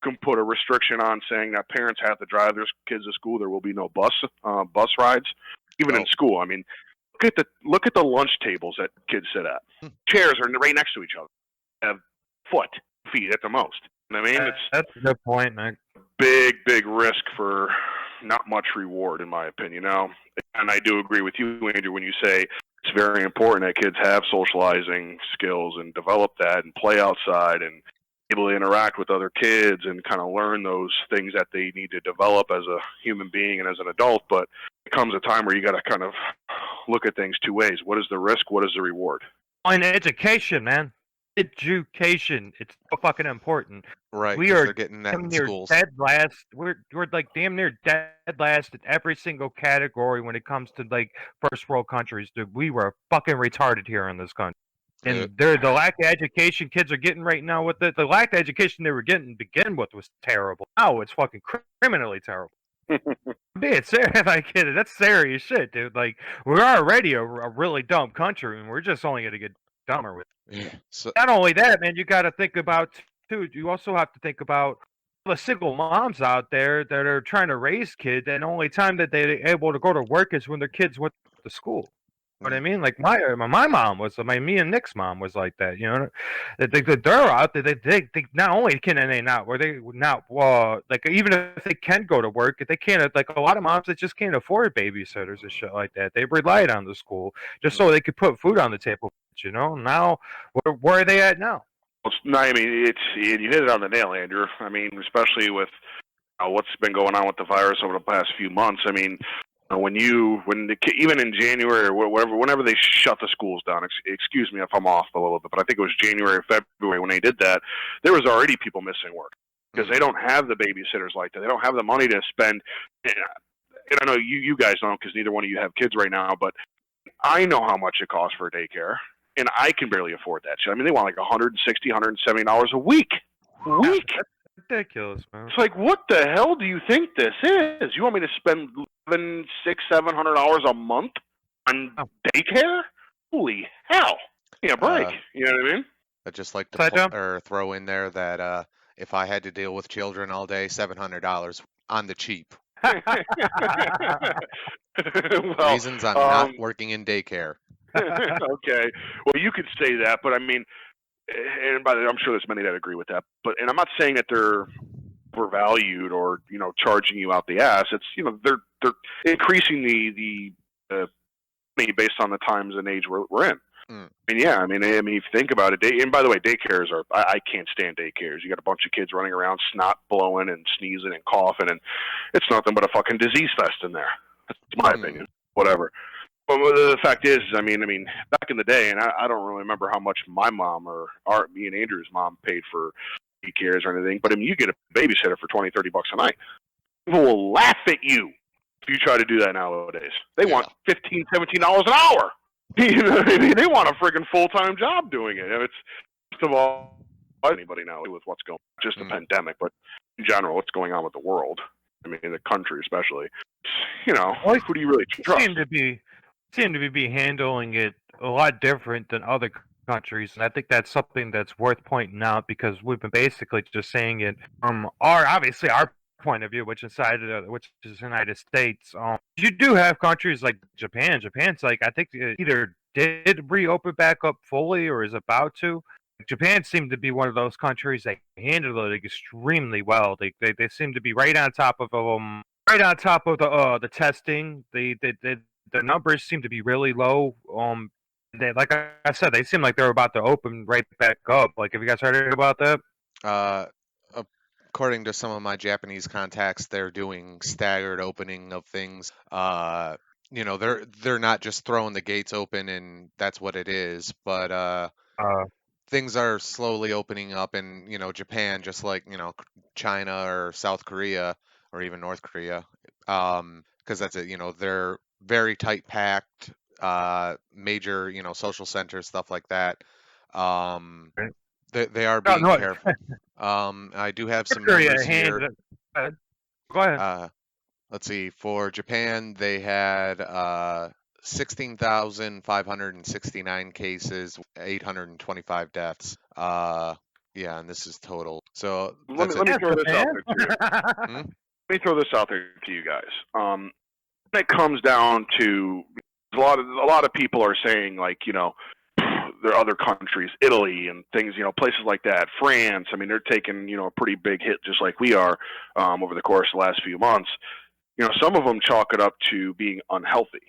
you can put a restriction on saying that parents have to drive their kids to school. There will be no bus rides, even in oh, school. I mean, look at the lunch tables that kids sit at. mm, Chairs are right next to each other. They have feet at the most. You know what I mean? It's That's a good point, Nick. big risk for not much reward, in my opinion. Now, and I do agree with you, Andrew, when you say it's very important that kids have socializing skills and develop that and play outside and able to interact with other kids and kind of learn those things that they need to develop as a human being and as an adult. But it comes a time where you got to kind of look at things two ways. What is the risk? What is the reward? And education, man. Education. It's so fucking important. right, We because are they're getting that damn in near schools. dead last. We're like damn near dead last in every single category when it comes to like first world countries. Dude, we were fucking retarded here in this country. Yeah, And the lack of education kids are getting right now with the lack of education they were getting to begin with was terrible. Now it's fucking criminally terrible. Being serious, like that's serious shit, dude. Like we're already a really dumb country, and we're just only gonna get dumber with. yeah. So Not only that, man, you got to think about too. You also have to think about the single moms out there that are trying to raise kids, and the only time that they're able to go to work is when their kids went to school. You know what I mean? Like my mom was, me and Nick's mom was like that. You know, they're out there. They not only can they not, were they not, like even if they can go to work, they can't. Like a lot of moms that just can't afford babysitters and shit like that. They relied on the school just so they could put food on the table. You know, now where are they at now? No, I mean, you hit it on the nail, Andrew. I mean, especially with what's been going on with the virus over the past few months. I mean, even in January or whatever, whenever they shut the schools down, excuse me if I'm off a little bit, but I think it was January or February when they did that, there was already people missing work because they don't have the babysitters like that. They don't have the money to spend. And I know you guys don't because neither one of you have kids right now, but I know how much it costs for a daycare, and I can barely afford that shit. I mean, they want like $160, $170 a week. That's ridiculous, man. It's like, what the hell do you think this is? You want me to spend $700 a month on daycare? Holy hell! Yeah, break. You know what I mean? I'd just like to Side jump? or throw in there that if I had to deal with children all day, $700 on the cheap. Well, Reasons I'm not working in daycare. okay. Well, you could say that, but I mean, and by the way, I'm sure there's many that agree with that. But and I'm not saying that they're overvalued or charging you out the ass. It's they're increasing the money based on the times and age we're in. Mm. I mean, yeah. I mean, if you think about it, and by the way, daycares are. I can't stand daycares. You got a bunch of kids running around, snot blowing and sneezing and coughing, and it's nothing but a fucking disease fest in there. That's my opinion. Whatever. But the fact is, I mean, back in the day, and I don't really remember how much my mom or me and Andrew's mom paid for daycares or anything. But I mean, you get a babysitter for $20-$30 a night. People will laugh at you if you try to do that nowadays. They want $15-$17 an hour. You know what I mean? They want a friggin' full-time job doing it. And it's first of all, anybody now with what's going on, just the pandemic, but in general, what's going on with the world. I mean, in the country especially. Who do you really trust? Seem to be handling it a lot different than other countries, and I think that's something that's worth pointing out because we've been basically just saying it from our point of view, which is the United States. You do have countries like Japan. Japan's like I think it either did reopen back up fully or is about to. Japan seemed to be one of those countries that handled it extremely well. They seem to be right on top of the testing. The numbers seem to be really low. Like I said, they seem like they're about to open right back up. Like, have you guys heard about that? According to some of my Japanese contacts, they're doing staggered opening of things. They're not just throwing the gates open and that's what it is, but things are slowly opening up in Japan, just like China or South Korea or even North Korea, because that's it. They're very tight packed, major social centers, stuff like that. They are No, being no, careful. I do have some victory numbers at hand. here. Go ahead. Let's see. For Japan, they had 16,569 cases, 825 deaths. Yeah, and this is total. So Let me that's it. let me Yes, throw this out Japan. there to you. Hmm? Let me throw this out there to you guys. When it comes down to a lot of people are saying, like, there are other countries, Italy and things, places like that, France. I mean, they're taking a pretty big hit just like we are over the course of the last few months. Some of them chalk it up to being unhealthy.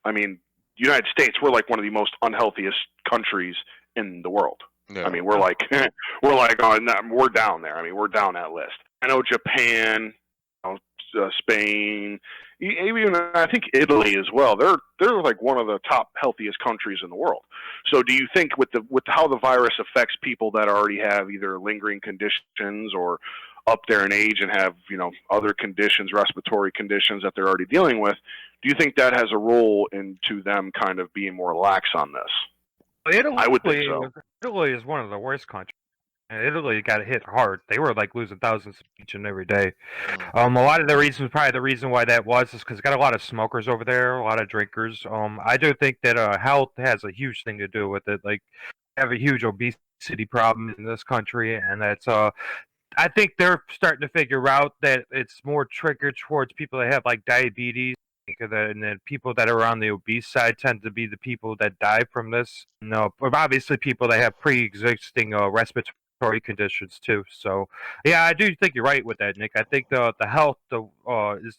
I mean, United States, we're like one of the most unhealthiest countries in the world. I Yeah. mean, we're like we're down there. I mean, we're down that list. I know Japan, Spain, even I think Italy as well. They're like one of the top healthiest countries in the world. So, do you think with how the virus affects people that already have either lingering conditions or up there in age and have other conditions, respiratory conditions that they're already dealing with, do you think that has a role into them kind of being more lax on this? I would think so. Italy is one of the worst countries. And Italy got hit hard. They were like losing thousands each and every day. Mm. A lot of the reasons, probably the reason why that was, is because got a lot of smokers over there, a lot of drinkers. I do think that health has a huge thing to do with it. Like, we have a huge obesity problem in this country, and that's I think they're starting to figure out that it's more triggered towards people that have like diabetes, and then people that are on the obese side tend to be the people that die from this. No, but obviously people that have pre-existing respiratory conditions too. So yeah, I do think you're right with that, Nick. I think the health is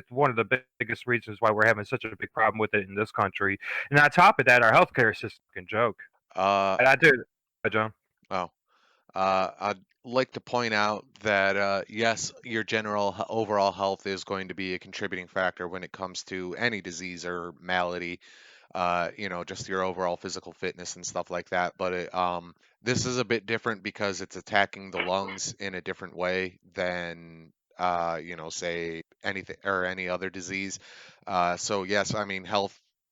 one of the biggest reasons why we're having such a big problem with it in this country. And on top of that, our healthcare system can joke. Uh, And I do, John. oh. I'd like to point out that yes, your general overall health is going to be a contributing factor when it comes to any disease or malady. Just your overall physical fitness and stuff like that. But this is a bit different because it's attacking the lungs in a different way than, say anything or any other disease. So yes, I mean,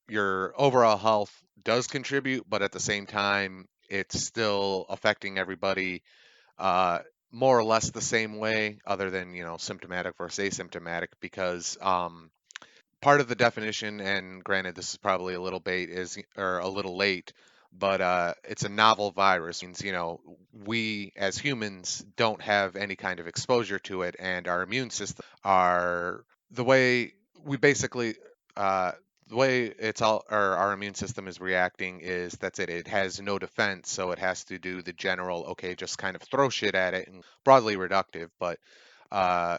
your overall health does contribute, but at the same time, it's still affecting everybody uh, more or less the same way, other than symptomatic versus asymptomatic, because part of the definition, and granted this is probably a little bait is or a little late, but it's a novel virus. Means we as humans don't have any kind of exposure to it, and our immune system are the way we basically the way it's all or our immune system is reacting is that's it. It has no defense, so it has to do the general okay, just kind of throw shit at it and broadly reductive, but uh,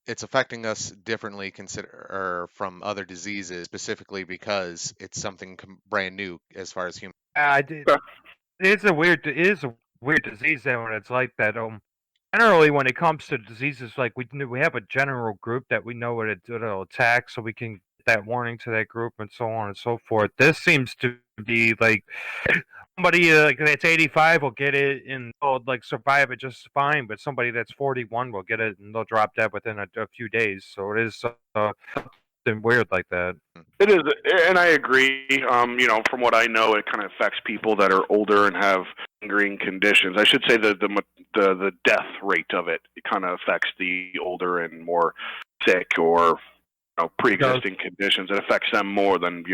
it's affecting us differently consider or from other diseases specifically because it's something brand new as far as human. I did. It is a weird disease then when it's like that. Generally, when it comes to diseases, like we have a general group that we know it'll attack, so we can get that warning to that group and so on and so forth. This seems to be like somebody like that's 85 will get it and they'll like survive it just fine, but somebody that's 41 will get it and they'll drop dead within a few days. So it is something weird like that. It is, and I agree. From what I know, it kind of affects people that are older and have lingering conditions. I should say the death rate of it kind of affects the older and more sick or pre-existing conditions. It affects them more than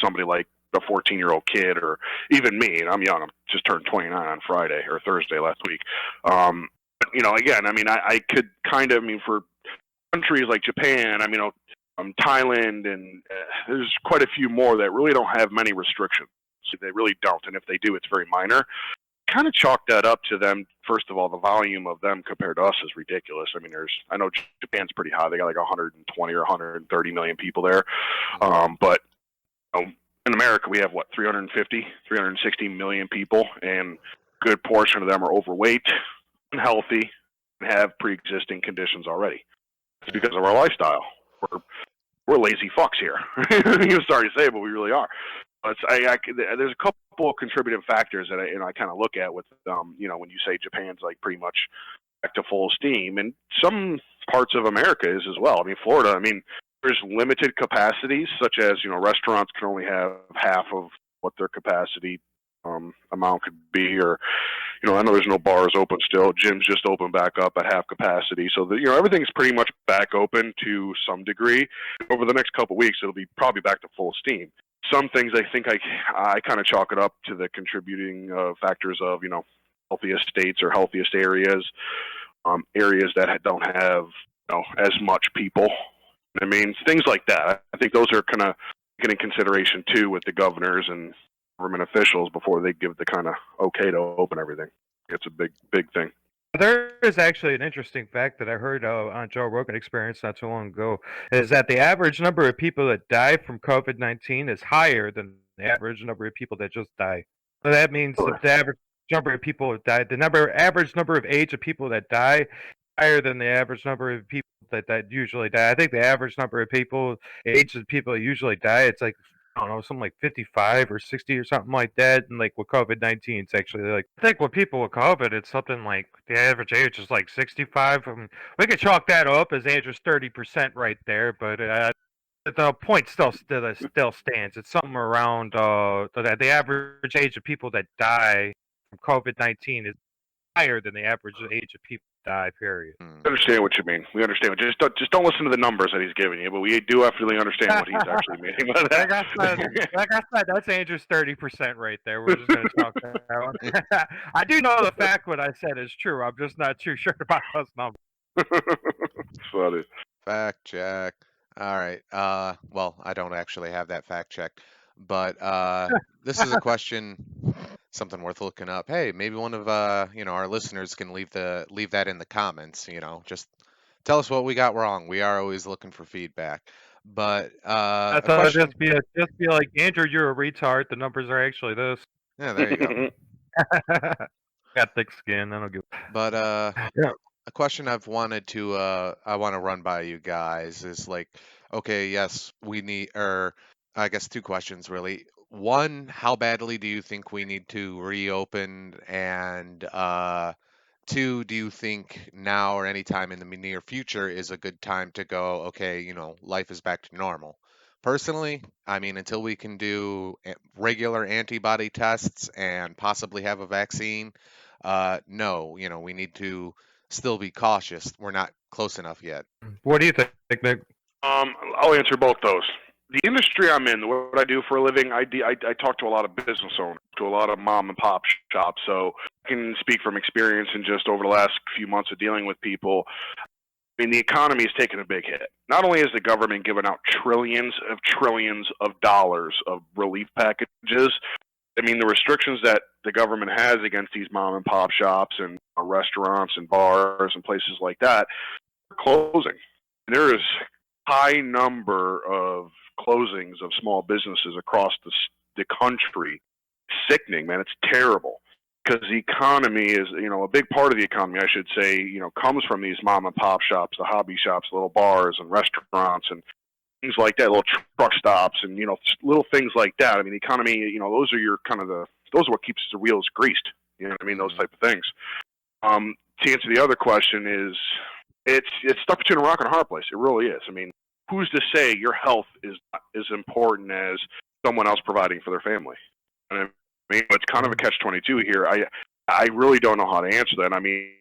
somebody like a 14-year-old kid or even me. And I'm young. I just turned 29 on Friday or Thursday last week. But again, I mean, I could kind of, I mean, for countries like Japan, I mean, Thailand, and there's quite a few more that really don't have many restrictions. They really don't, and if they do, it's very minor. Kind of chalk that up to them. First of all, the volume of them compared to us is ridiculous. I mean, I know Japan's pretty high. They got like 120 or 130 million people there, but in America we have what 350, 360 million people, and a good portion of them are overweight, unhealthy, and have pre-existing conditions already. It's because of our lifestyle. We're lazy fucks here. I'm sorry to say, but we really are. But there's a couple of contributing factors that I kind of look at with when you say Japan's like pretty much back to full steam, and some parts of America is as well. I mean, Florida. I mean, there's limited capacities, such as restaurants can only have half of what their capacity amount could be, or I know there's no bars open still. Gyms just open back up at half capacity. So, everything's pretty much back open to some degree. Over the next couple of weeks, it'll be probably back to full steam. Some things I think I kind of chalk it up to the contributing factors of, healthiest states or healthiest areas, areas that don't have, as much people. I mean, things like that. I think those are kind of getting consideration too with the governors and government officials before they give the kind of okay to open everything. It's a big thing. There is actually an interesting fact that I heard on Joe Rogan Experience not too long ago, is that the average number of people that die from COVID-19 is higher than the average number of people that just die. So that means Sure. the average number of people that die, average number of age of people that die, higher than the average number of people that usually die. I think the average number of people, age of people that usually die, it's like, I don't know, something like 55 or 60 or something like that. And like with COVID-19, it's actually like, I think with people with COVID, it's something like the average age is like 65. We could chalk that up as age is 30% right there, but the point still stands. It's something around the average age of people that die from COVID-19 is higher than the average age of people that die, period. We understand what you mean. We understand. Just don't listen to the numbers that he's giving you, but we do have to really understand what he's actually meaning by that. Like I said, that's Andrew's 30% right there. We're just going to talk that out. I do know the fact what I said is true. I'm just not too sure about those numbers. Funny. Fact check. All right. Well, I don't actually have that fact check, but this is a question, something worth looking up. Hey, maybe one of our listeners can leave that in the comments. Just tell us what we got wrong. We are always looking for feedback. But I a thought question. just be like, Andrew, you're a retard. The numbers are actually this. Yeah, there you go. Got thick skin. I don't give. But Yeah. a question I want to run by you guys is like, okay, yes, we need, or I guess two questions really. One, how badly do you think we need to reopen? And two, do you think now or anytime in the near future is a good time to go, okay, life is back to normal? Personally, I mean, until we can do regular antibody tests and possibly have a vaccine, no, we need to still be cautious. We're not close enough yet. What do you think, Nick? I'll answer both those. The industry I'm in, what I do for a living, I talk to a lot of business owners, to a lot of mom and pop shops. So I can speak from experience in just over the last few months of dealing with people. I mean, the economy has taken a big hit. Not only has the government given out trillions of dollars of relief packages, I mean, the restrictions that the government has against these mom and pop shops and restaurants and bars and places like that are closing. And there is a high number of closings of small businesses across the country. Sickening, man. It's terrible. Because the economy is, a big part of the economy, I should say, comes from these mom and pop shops, the hobby shops, little bars and restaurants and things like that, little truck stops and, little things like that. I mean, the economy, those are what keeps the wheels greased. You know what I mean? Those type of things. To answer the other question is, it's stuck between a rock and a hard place. It really is. I mean, who's to say your health is not as important as someone else providing for their family? And I mean, it's kind of a catch-22 here. I really don't know how to answer that. I mean,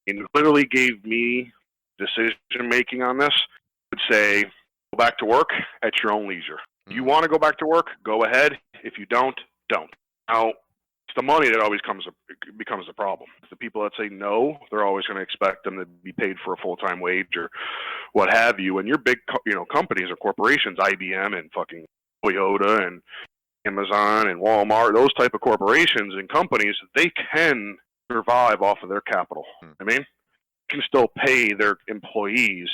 it literally gave me decision-making on this. I would say, go back to work at your own leisure. You want to go back to work, go ahead. If you don't. Now, it's the money that always becomes the problem. The people that say no, they're always going to expect them to be paid for a full-time wage or what have you. And your big, companies or corporations, IBM and fucking Toyota and Amazon and Walmart, those type of corporations and companies, they can survive off of their capital. I mean, they can still pay their employees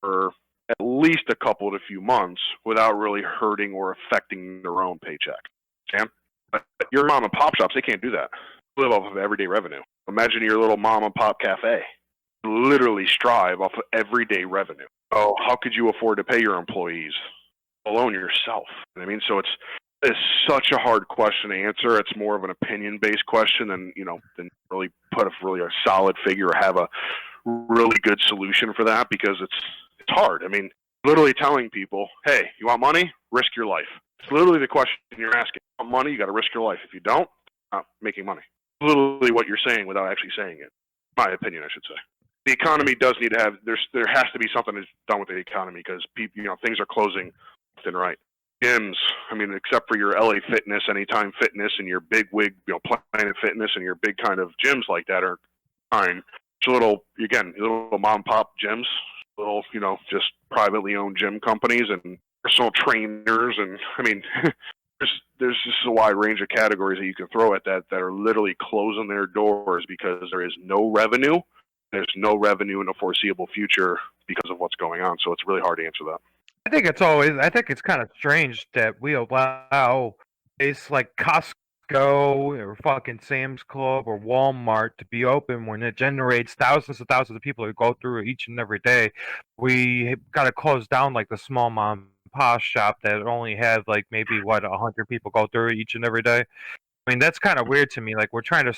for at least a couple to few months without really hurting or affecting their own paycheck. Sam? But your mom and pop shops, they can't do that. They live off of everyday revenue. Imagine your little mom and pop cafe. Literally strive off of everyday revenue. Oh, how could you afford to pay your employees? Alone yourself. I mean, so it's such a hard question to answer. It's more of an opinion-based question than really put a solid figure or have a really good solution for that, because it's hard. I mean, literally telling people, hey, you want money? Risk your life. It's literally the question you're asking. You want money? You got to risk your life. If you don't, not making money. literally what you're saying without actually saying it. My opinion, I should say. The economy does need to have. There has to be something that's done with the economy because people, things are closing left and right. Gyms, I mean, except for your LA Fitness, Anytime Fitness, and your big wig, Planet Fitness, and your big kind of gyms like that are fine. It's little mom and pop gyms, little, just privately owned gym companies and personal trainers, and I mean, there's just a wide range of categories that you can throw at that are literally closing their doors because there is no revenue. There's no revenue in the foreseeable future because of what's going on. So it's really hard to answer that. I think it's kind of strange that we allow places like Costco or fucking Sam's Club or Walmart to be open when it generates thousands of people who go through it each and every day. We got to close down like the small mom and pop shop that only had like maybe 100 people go through it each and every day. I mean, that's kind of weird to me. Like we're trying to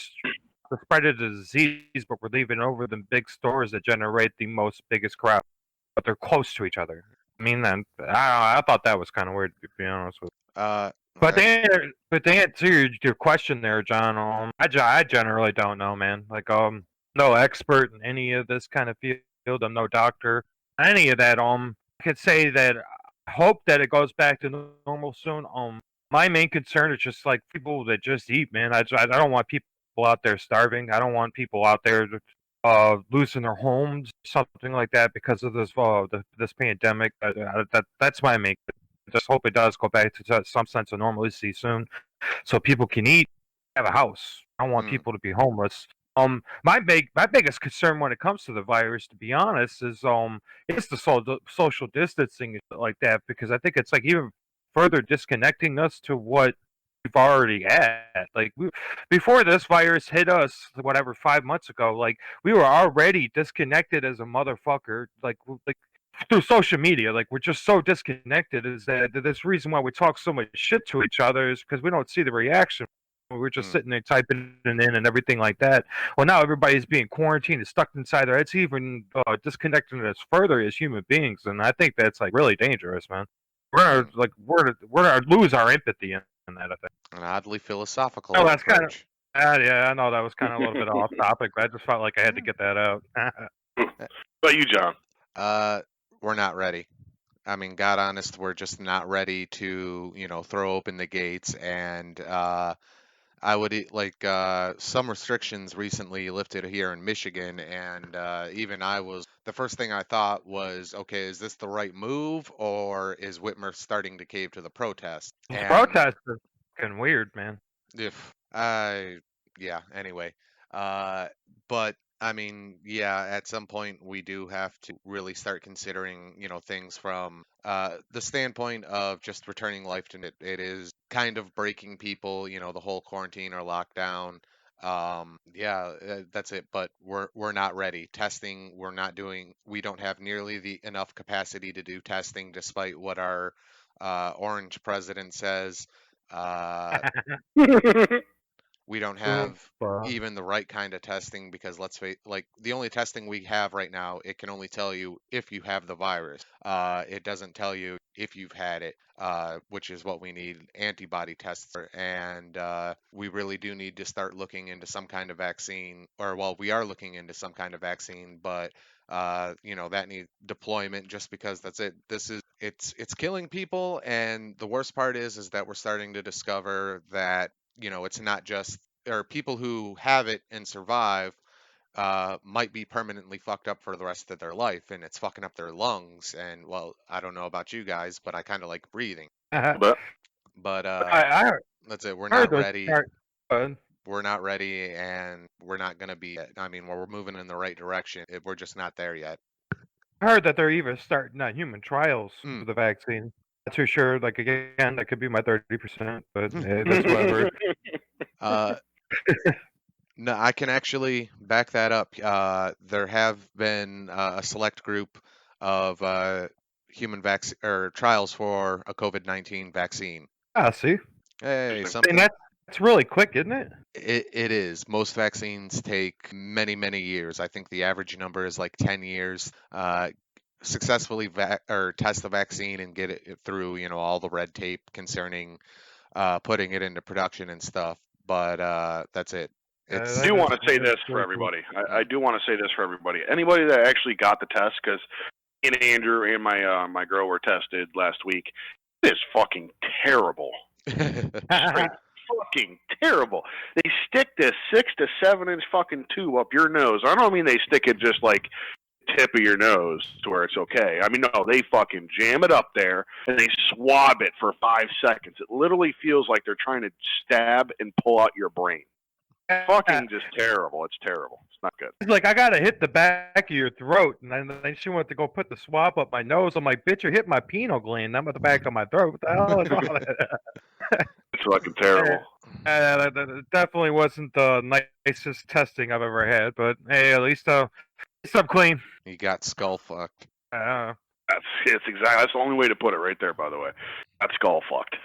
spread a disease, but we're leaving over the big stores that generate the most biggest crowd, but they're close to each other. I mean, I thought that was kind of weird, to be honest with you. But to answer your question there, John, I generally don't know, man. Like, no expert in any of this kind of field. I'm no doctor, any of that. I could say that I hope that it goes back to normal soon. My main concern is just like people that just eat, man. I don't want people out there starving. I don't want people out there losing their homes, something like that, because of this pandemic. That's my main. I just hope it does go back to some sense of normalcy soon, so people can eat, have a house. I don't want people to be homeless. My biggest concern when it comes to the virus, to be honest, is it's the social distancing and shit like that, because I think it's like even further disconnecting us to what we've already had. Like before this virus hit us, whatever 5 months ago, like we were already disconnected as a motherfucker. Like through social media, like we're just so disconnected. Is that this reason why we talk so much shit to each other is because we don't see the reaction. We're just sitting there typing it in and everything like that. Well, now everybody's being quarantined and stuck inside their heads, even disconnecting us further as human beings, and I think that's like really dangerous, man. We're gonna lose our empathy in that. I think. An oddly philosophical Oh, that's kind of. approach. Yeah, I know that was kind of a little bit off topic, but I just felt like I had to get that out. But you, John? We're not ready. I mean, God honest, we're just not ready to, throw open the gates. And I would some restrictions recently lifted here in Michigan, and even the first thing I thought was, okay, is this the right move, or is Whitmer starting to cave to the protest? Those And protests are fucking weird, man. if I, yeah, anyway, uh, but I mean, yeah, at some point we do have to really start considering, things from the standpoint of just returning life to it. It is kind of breaking people, the whole quarantine or lockdown. Yeah, that's it. But we're not ready. Testing, we're not doing. We don't have nearly the enough capacity to do testing, despite what our orange president says. Uh, we don't have even the right kind of testing because let's face, like the only testing we have right now, it can only tell you if you have the virus. It doesn't tell you if you've had it, which is what we need antibody tests for. And we really do need to start looking into some kind of vaccine, or well, we are looking into some kind of vaccine, but that needs deployment just because that's it. It's killing people, and the worst part is that we're starting to discover that it's not just, or people who have it and survive might be permanently fucked up for the rest of their life, and it's fucking up their lungs. And well, I don't know about you guys, but I kind of like breathing. But I that's it. We're heard not those. ready. We're not ready, and we're not gonna be. I mean, we're moving in the right direction. We're just not there yet. I heard that they're even starting human trials for the vaccine. Not too sure. Like again, that could be my 30%, but that's whatever. No, I can actually back that up. There have been a select group of human vaccine or trials for a COVID-19 vaccine. Ah, see. Hey, I something. mean, that's really quick, isn't it? It is. Most vaccines take many, many years. I think the average number is like 10 years. Successfully or test the vaccine and get it through, all the red tape concerning putting it into production and stuff. But that's it. It's I do want to say this for everybody. I do want to say this for everybody. Anybody that actually got the test, because me and Andrew and my girl were tested last week. It is fucking terrible. Straight fucking terrible. They stick this 6 to 7 inch fucking tube up your nose. I don't mean they stick it just like tip of your nose to where it's okay. I mean, no, they fucking jam it up there and they swab it for 5 seconds. It literally feels like they're trying to stab and pull out your brain. Fucking just terrible. It's terrible. It's not good. It's like, I gotta hit the back of your throat, and then she went to go put the swab up my nose. I'm like, bitch, you're hitting my pineal gland. I'm at the back of my throat. What the hell is all that? It's fucking terrible. That definitely wasn't the nicest testing I've ever had, but hey, at least I'm clean. You got skull fucked. That's the only way to put it right there. By the way, that's skull fucked.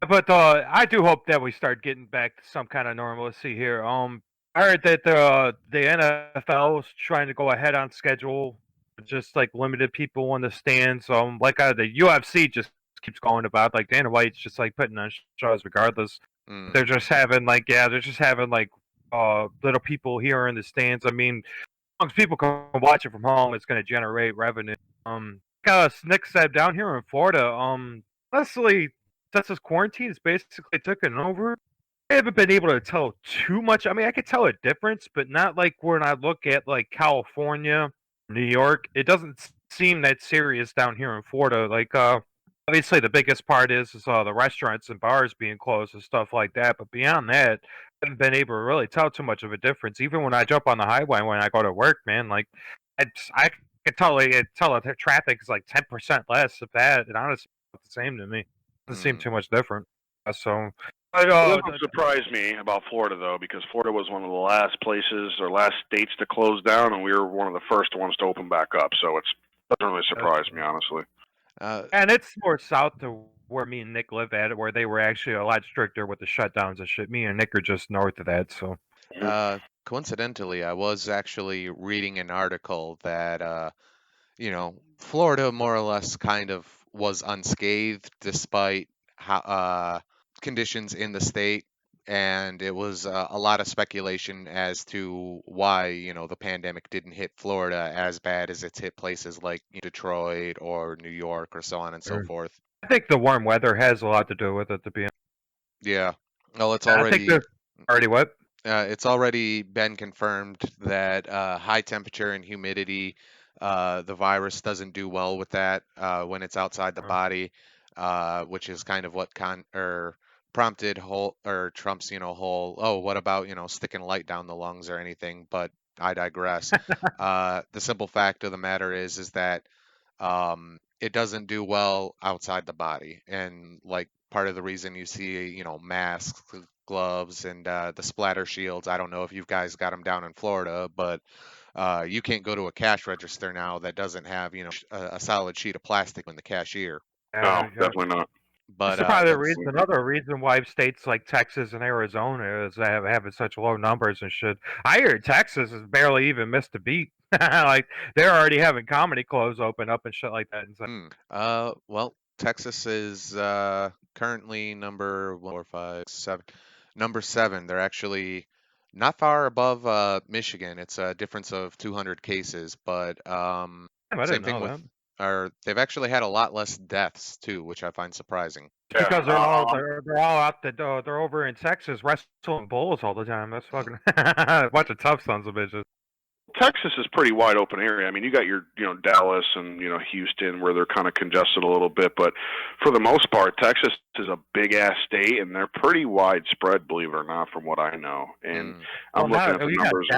But I do hope that we start getting back to some kind of normalcy here. I heard that the NFL is trying to go ahead on schedule, just like limited people in the stands. Like the UFC just keeps going about, like Dana White's just like putting on shows regardless. They're just having little people here in the stands. I mean, as long as people can watch it from home, it's going to generate revenue. Nick said down here in Florida, honestly, since this quarantine is basically taken over, I haven't been able to tell too much. I mean, I could tell a difference, but not like when I look at like California, New York. It doesn't seem that serious down here in Florida. Like, obviously, the biggest part is the restaurants and bars being closed and stuff like that. But beyond that, I haven't been able to really tell too much of a difference. Even when I jump on the highway when I go to work, man, like I could tell the traffic is like 10% less of that, and honestly, it's the same to me. It doesn't seem too much different. So. It doesn't surprise me about Florida, though, because Florida was one of the last places or last states to close down, and we were one of the first ones to open back up. So it doesn't really surprise me, honestly. And it's more south to where me and Nick live at, where they were actually a lot stricter with the shutdowns and shit. Me and Nick are just north of that. So, coincidentally, I was actually reading an article that Florida more or less kind of was unscathed despite conditions in the state, and it was a lot of speculation as to why the pandemic didn't hit Florida as bad as it's hit places like Detroit or New York or so on and so forth. I think the warm weather has a lot to do with it, to be honest. Yeah. Well, it's already what? It's already been confirmed that high temperature and humidity, the virus doesn't do well with that when it's outside the body, which is kind of what prompted Trump's whole, oh, what about sticking light down the lungs or anything, but I digress. The simple fact of the matter is that it doesn't do well outside the body, and like part of the reason you see masks, gloves, and the splatter shields. I don't know if you guys got them down in Florida, but you can't go to a cash register now that doesn't have a solid sheet of plastic in the cashier. No, definitely not. But that's probably another reason why states like Texas and Arizona is having such low numbers and shit. I hear Texas has barely even missed a beat. Like they're already having comedy clubs open up and shit like that. And well, Texas is currently number 7. They're actually not far above Michigan. It's a difference of 200 cases, but same thing with. They've actually had a lot less deaths too, which I find surprising. Yeah. Because they're all out they're over in Texas wrestling bulls all the time. That's fucking a bunch of tough sons of bitches. Texas is pretty wide open area. I mean, you got your Dallas and Houston where they're kind of congested a little bit, but for the most part, Texas is a big ass state and they're pretty widespread, believe it or not, from what I know. And I'm looking at the numbers.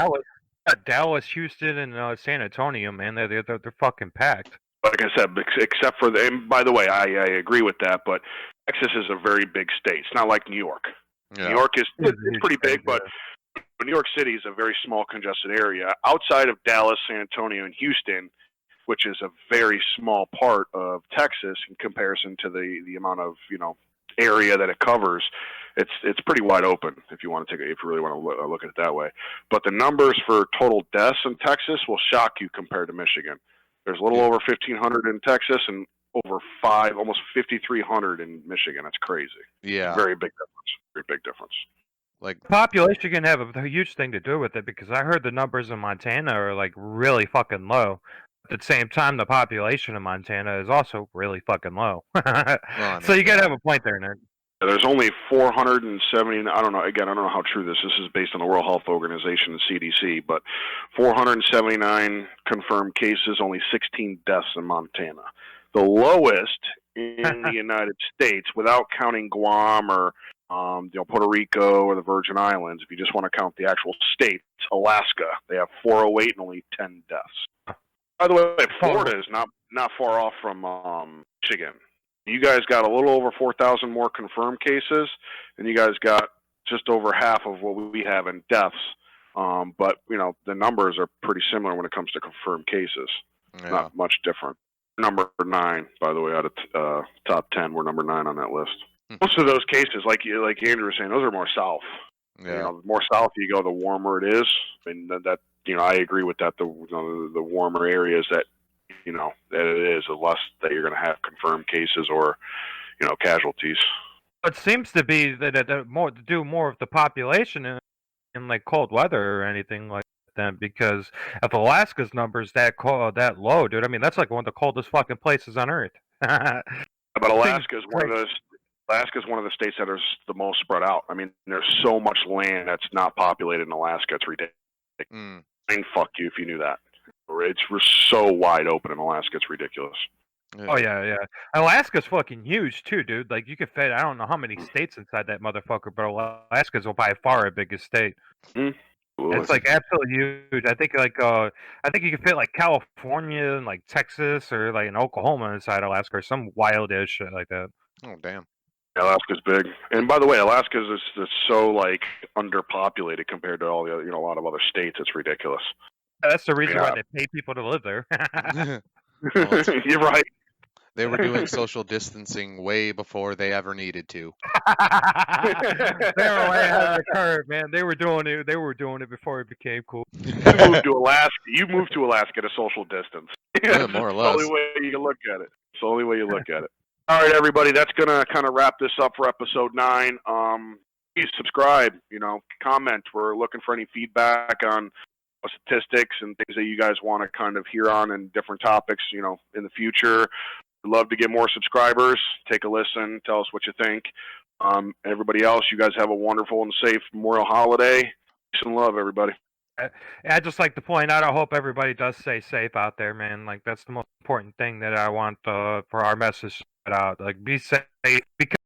Dallas, Houston, and San Antonio, man, they're fucking packed. Like I said, except for and by the way, I agree with that, but Texas is a very big state. It's not like New York. Yeah. New York it's pretty big, but New York City is a very small, congested area. Outside of Dallas, San Antonio, and Houston, which is a very small part of Texas in comparison to the amount of area that it covers, it's pretty wide open if you really want to look at it that way. But the numbers for total deaths in Texas will shock you compared to Michigan. There's a little over 1,500 in Texas and over almost 5,300 in Michigan. That's crazy. Yeah. Very big difference. Very big difference. Like, Population can have a huge thing to do with it because I heard the numbers in Montana are like really fucking low. At the same time, the population in Montana is also really fucking low. well, I So mean, you gotta yeah. have a point there, Nick. There's only 470. I don't know. Again, I don't know how true this is. This is based on the World Health Organization and CDC, but 479 confirmed cases, only 16 deaths in Montana. The lowest in the United States, without counting Guam or Puerto Rico or the Virgin Islands. If you just want to count the actual states, Alaska, they have 408 and only 10 deaths. By the way, Florida is not far off from Michigan. You guys got a little over 4,000 more confirmed cases, and you guys got just over half of what we have in deaths. But the numbers are pretty similar when it comes to confirmed cases. Yeah. Not much different. Number 9, by the way, out of top 10, we're number 9 on that list. Most of those cases, like Andrew was saying, those are more south. Yeah. The more south you go, the warmer it is, and that I agree with that. The warmer areas that it is, the less that you're going to have confirmed cases or casualties. It seems to be that more to do more of the population in like cold weather or anything like that. Because if Alaska's numbers that low, dude, I mean that's like one of the coldest fucking places on Earth. But Alaska is one of the states that is the most spread out. I mean, there's so much land that's not populated in Alaska. It's ridiculous. Fuck you if you knew that. We're so wide open in Alaska. It's ridiculous. Yeah. Oh yeah. Alaska's fucking huge too, dude. Like you could fit. I don't know how many states inside that motherfucker, but Alaska's by far our biggest state. It's like absolutely huge. I think you could fit like California and like Texas or like in Oklahoma inside Alaska or some wild ass shit like that. Oh damn. Alaska's big, and by the way, Alaska's is so like underpopulated compared to all the other, a lot of other states. It's ridiculous. That's the reason why they pay people to live there. You're right. They were doing social distancing way before they ever needed to. They were way ahead of the curve, man. They were doing it before it became cool. You moved to Alaska to social distance. Yeah, more or less. It's the only way you can look at it. It's the only way you look at it. All right, everybody. That's gonna kind of wrap this up for episode 9. Please subscribe. Comment. We're looking for any feedback on statistics and things that you guys want to kind of hear on and different topics. In the future. We'd love to get more subscribers. Take a listen. Tell us what you think. Everybody else, you guys have a wonderful and safe Memorial holiday. Peace and love, everybody. I'd just like to point out, I hope everybody does stay safe out there, man. Like, that's the most important thing that I want for our message out. Like, be safe. Because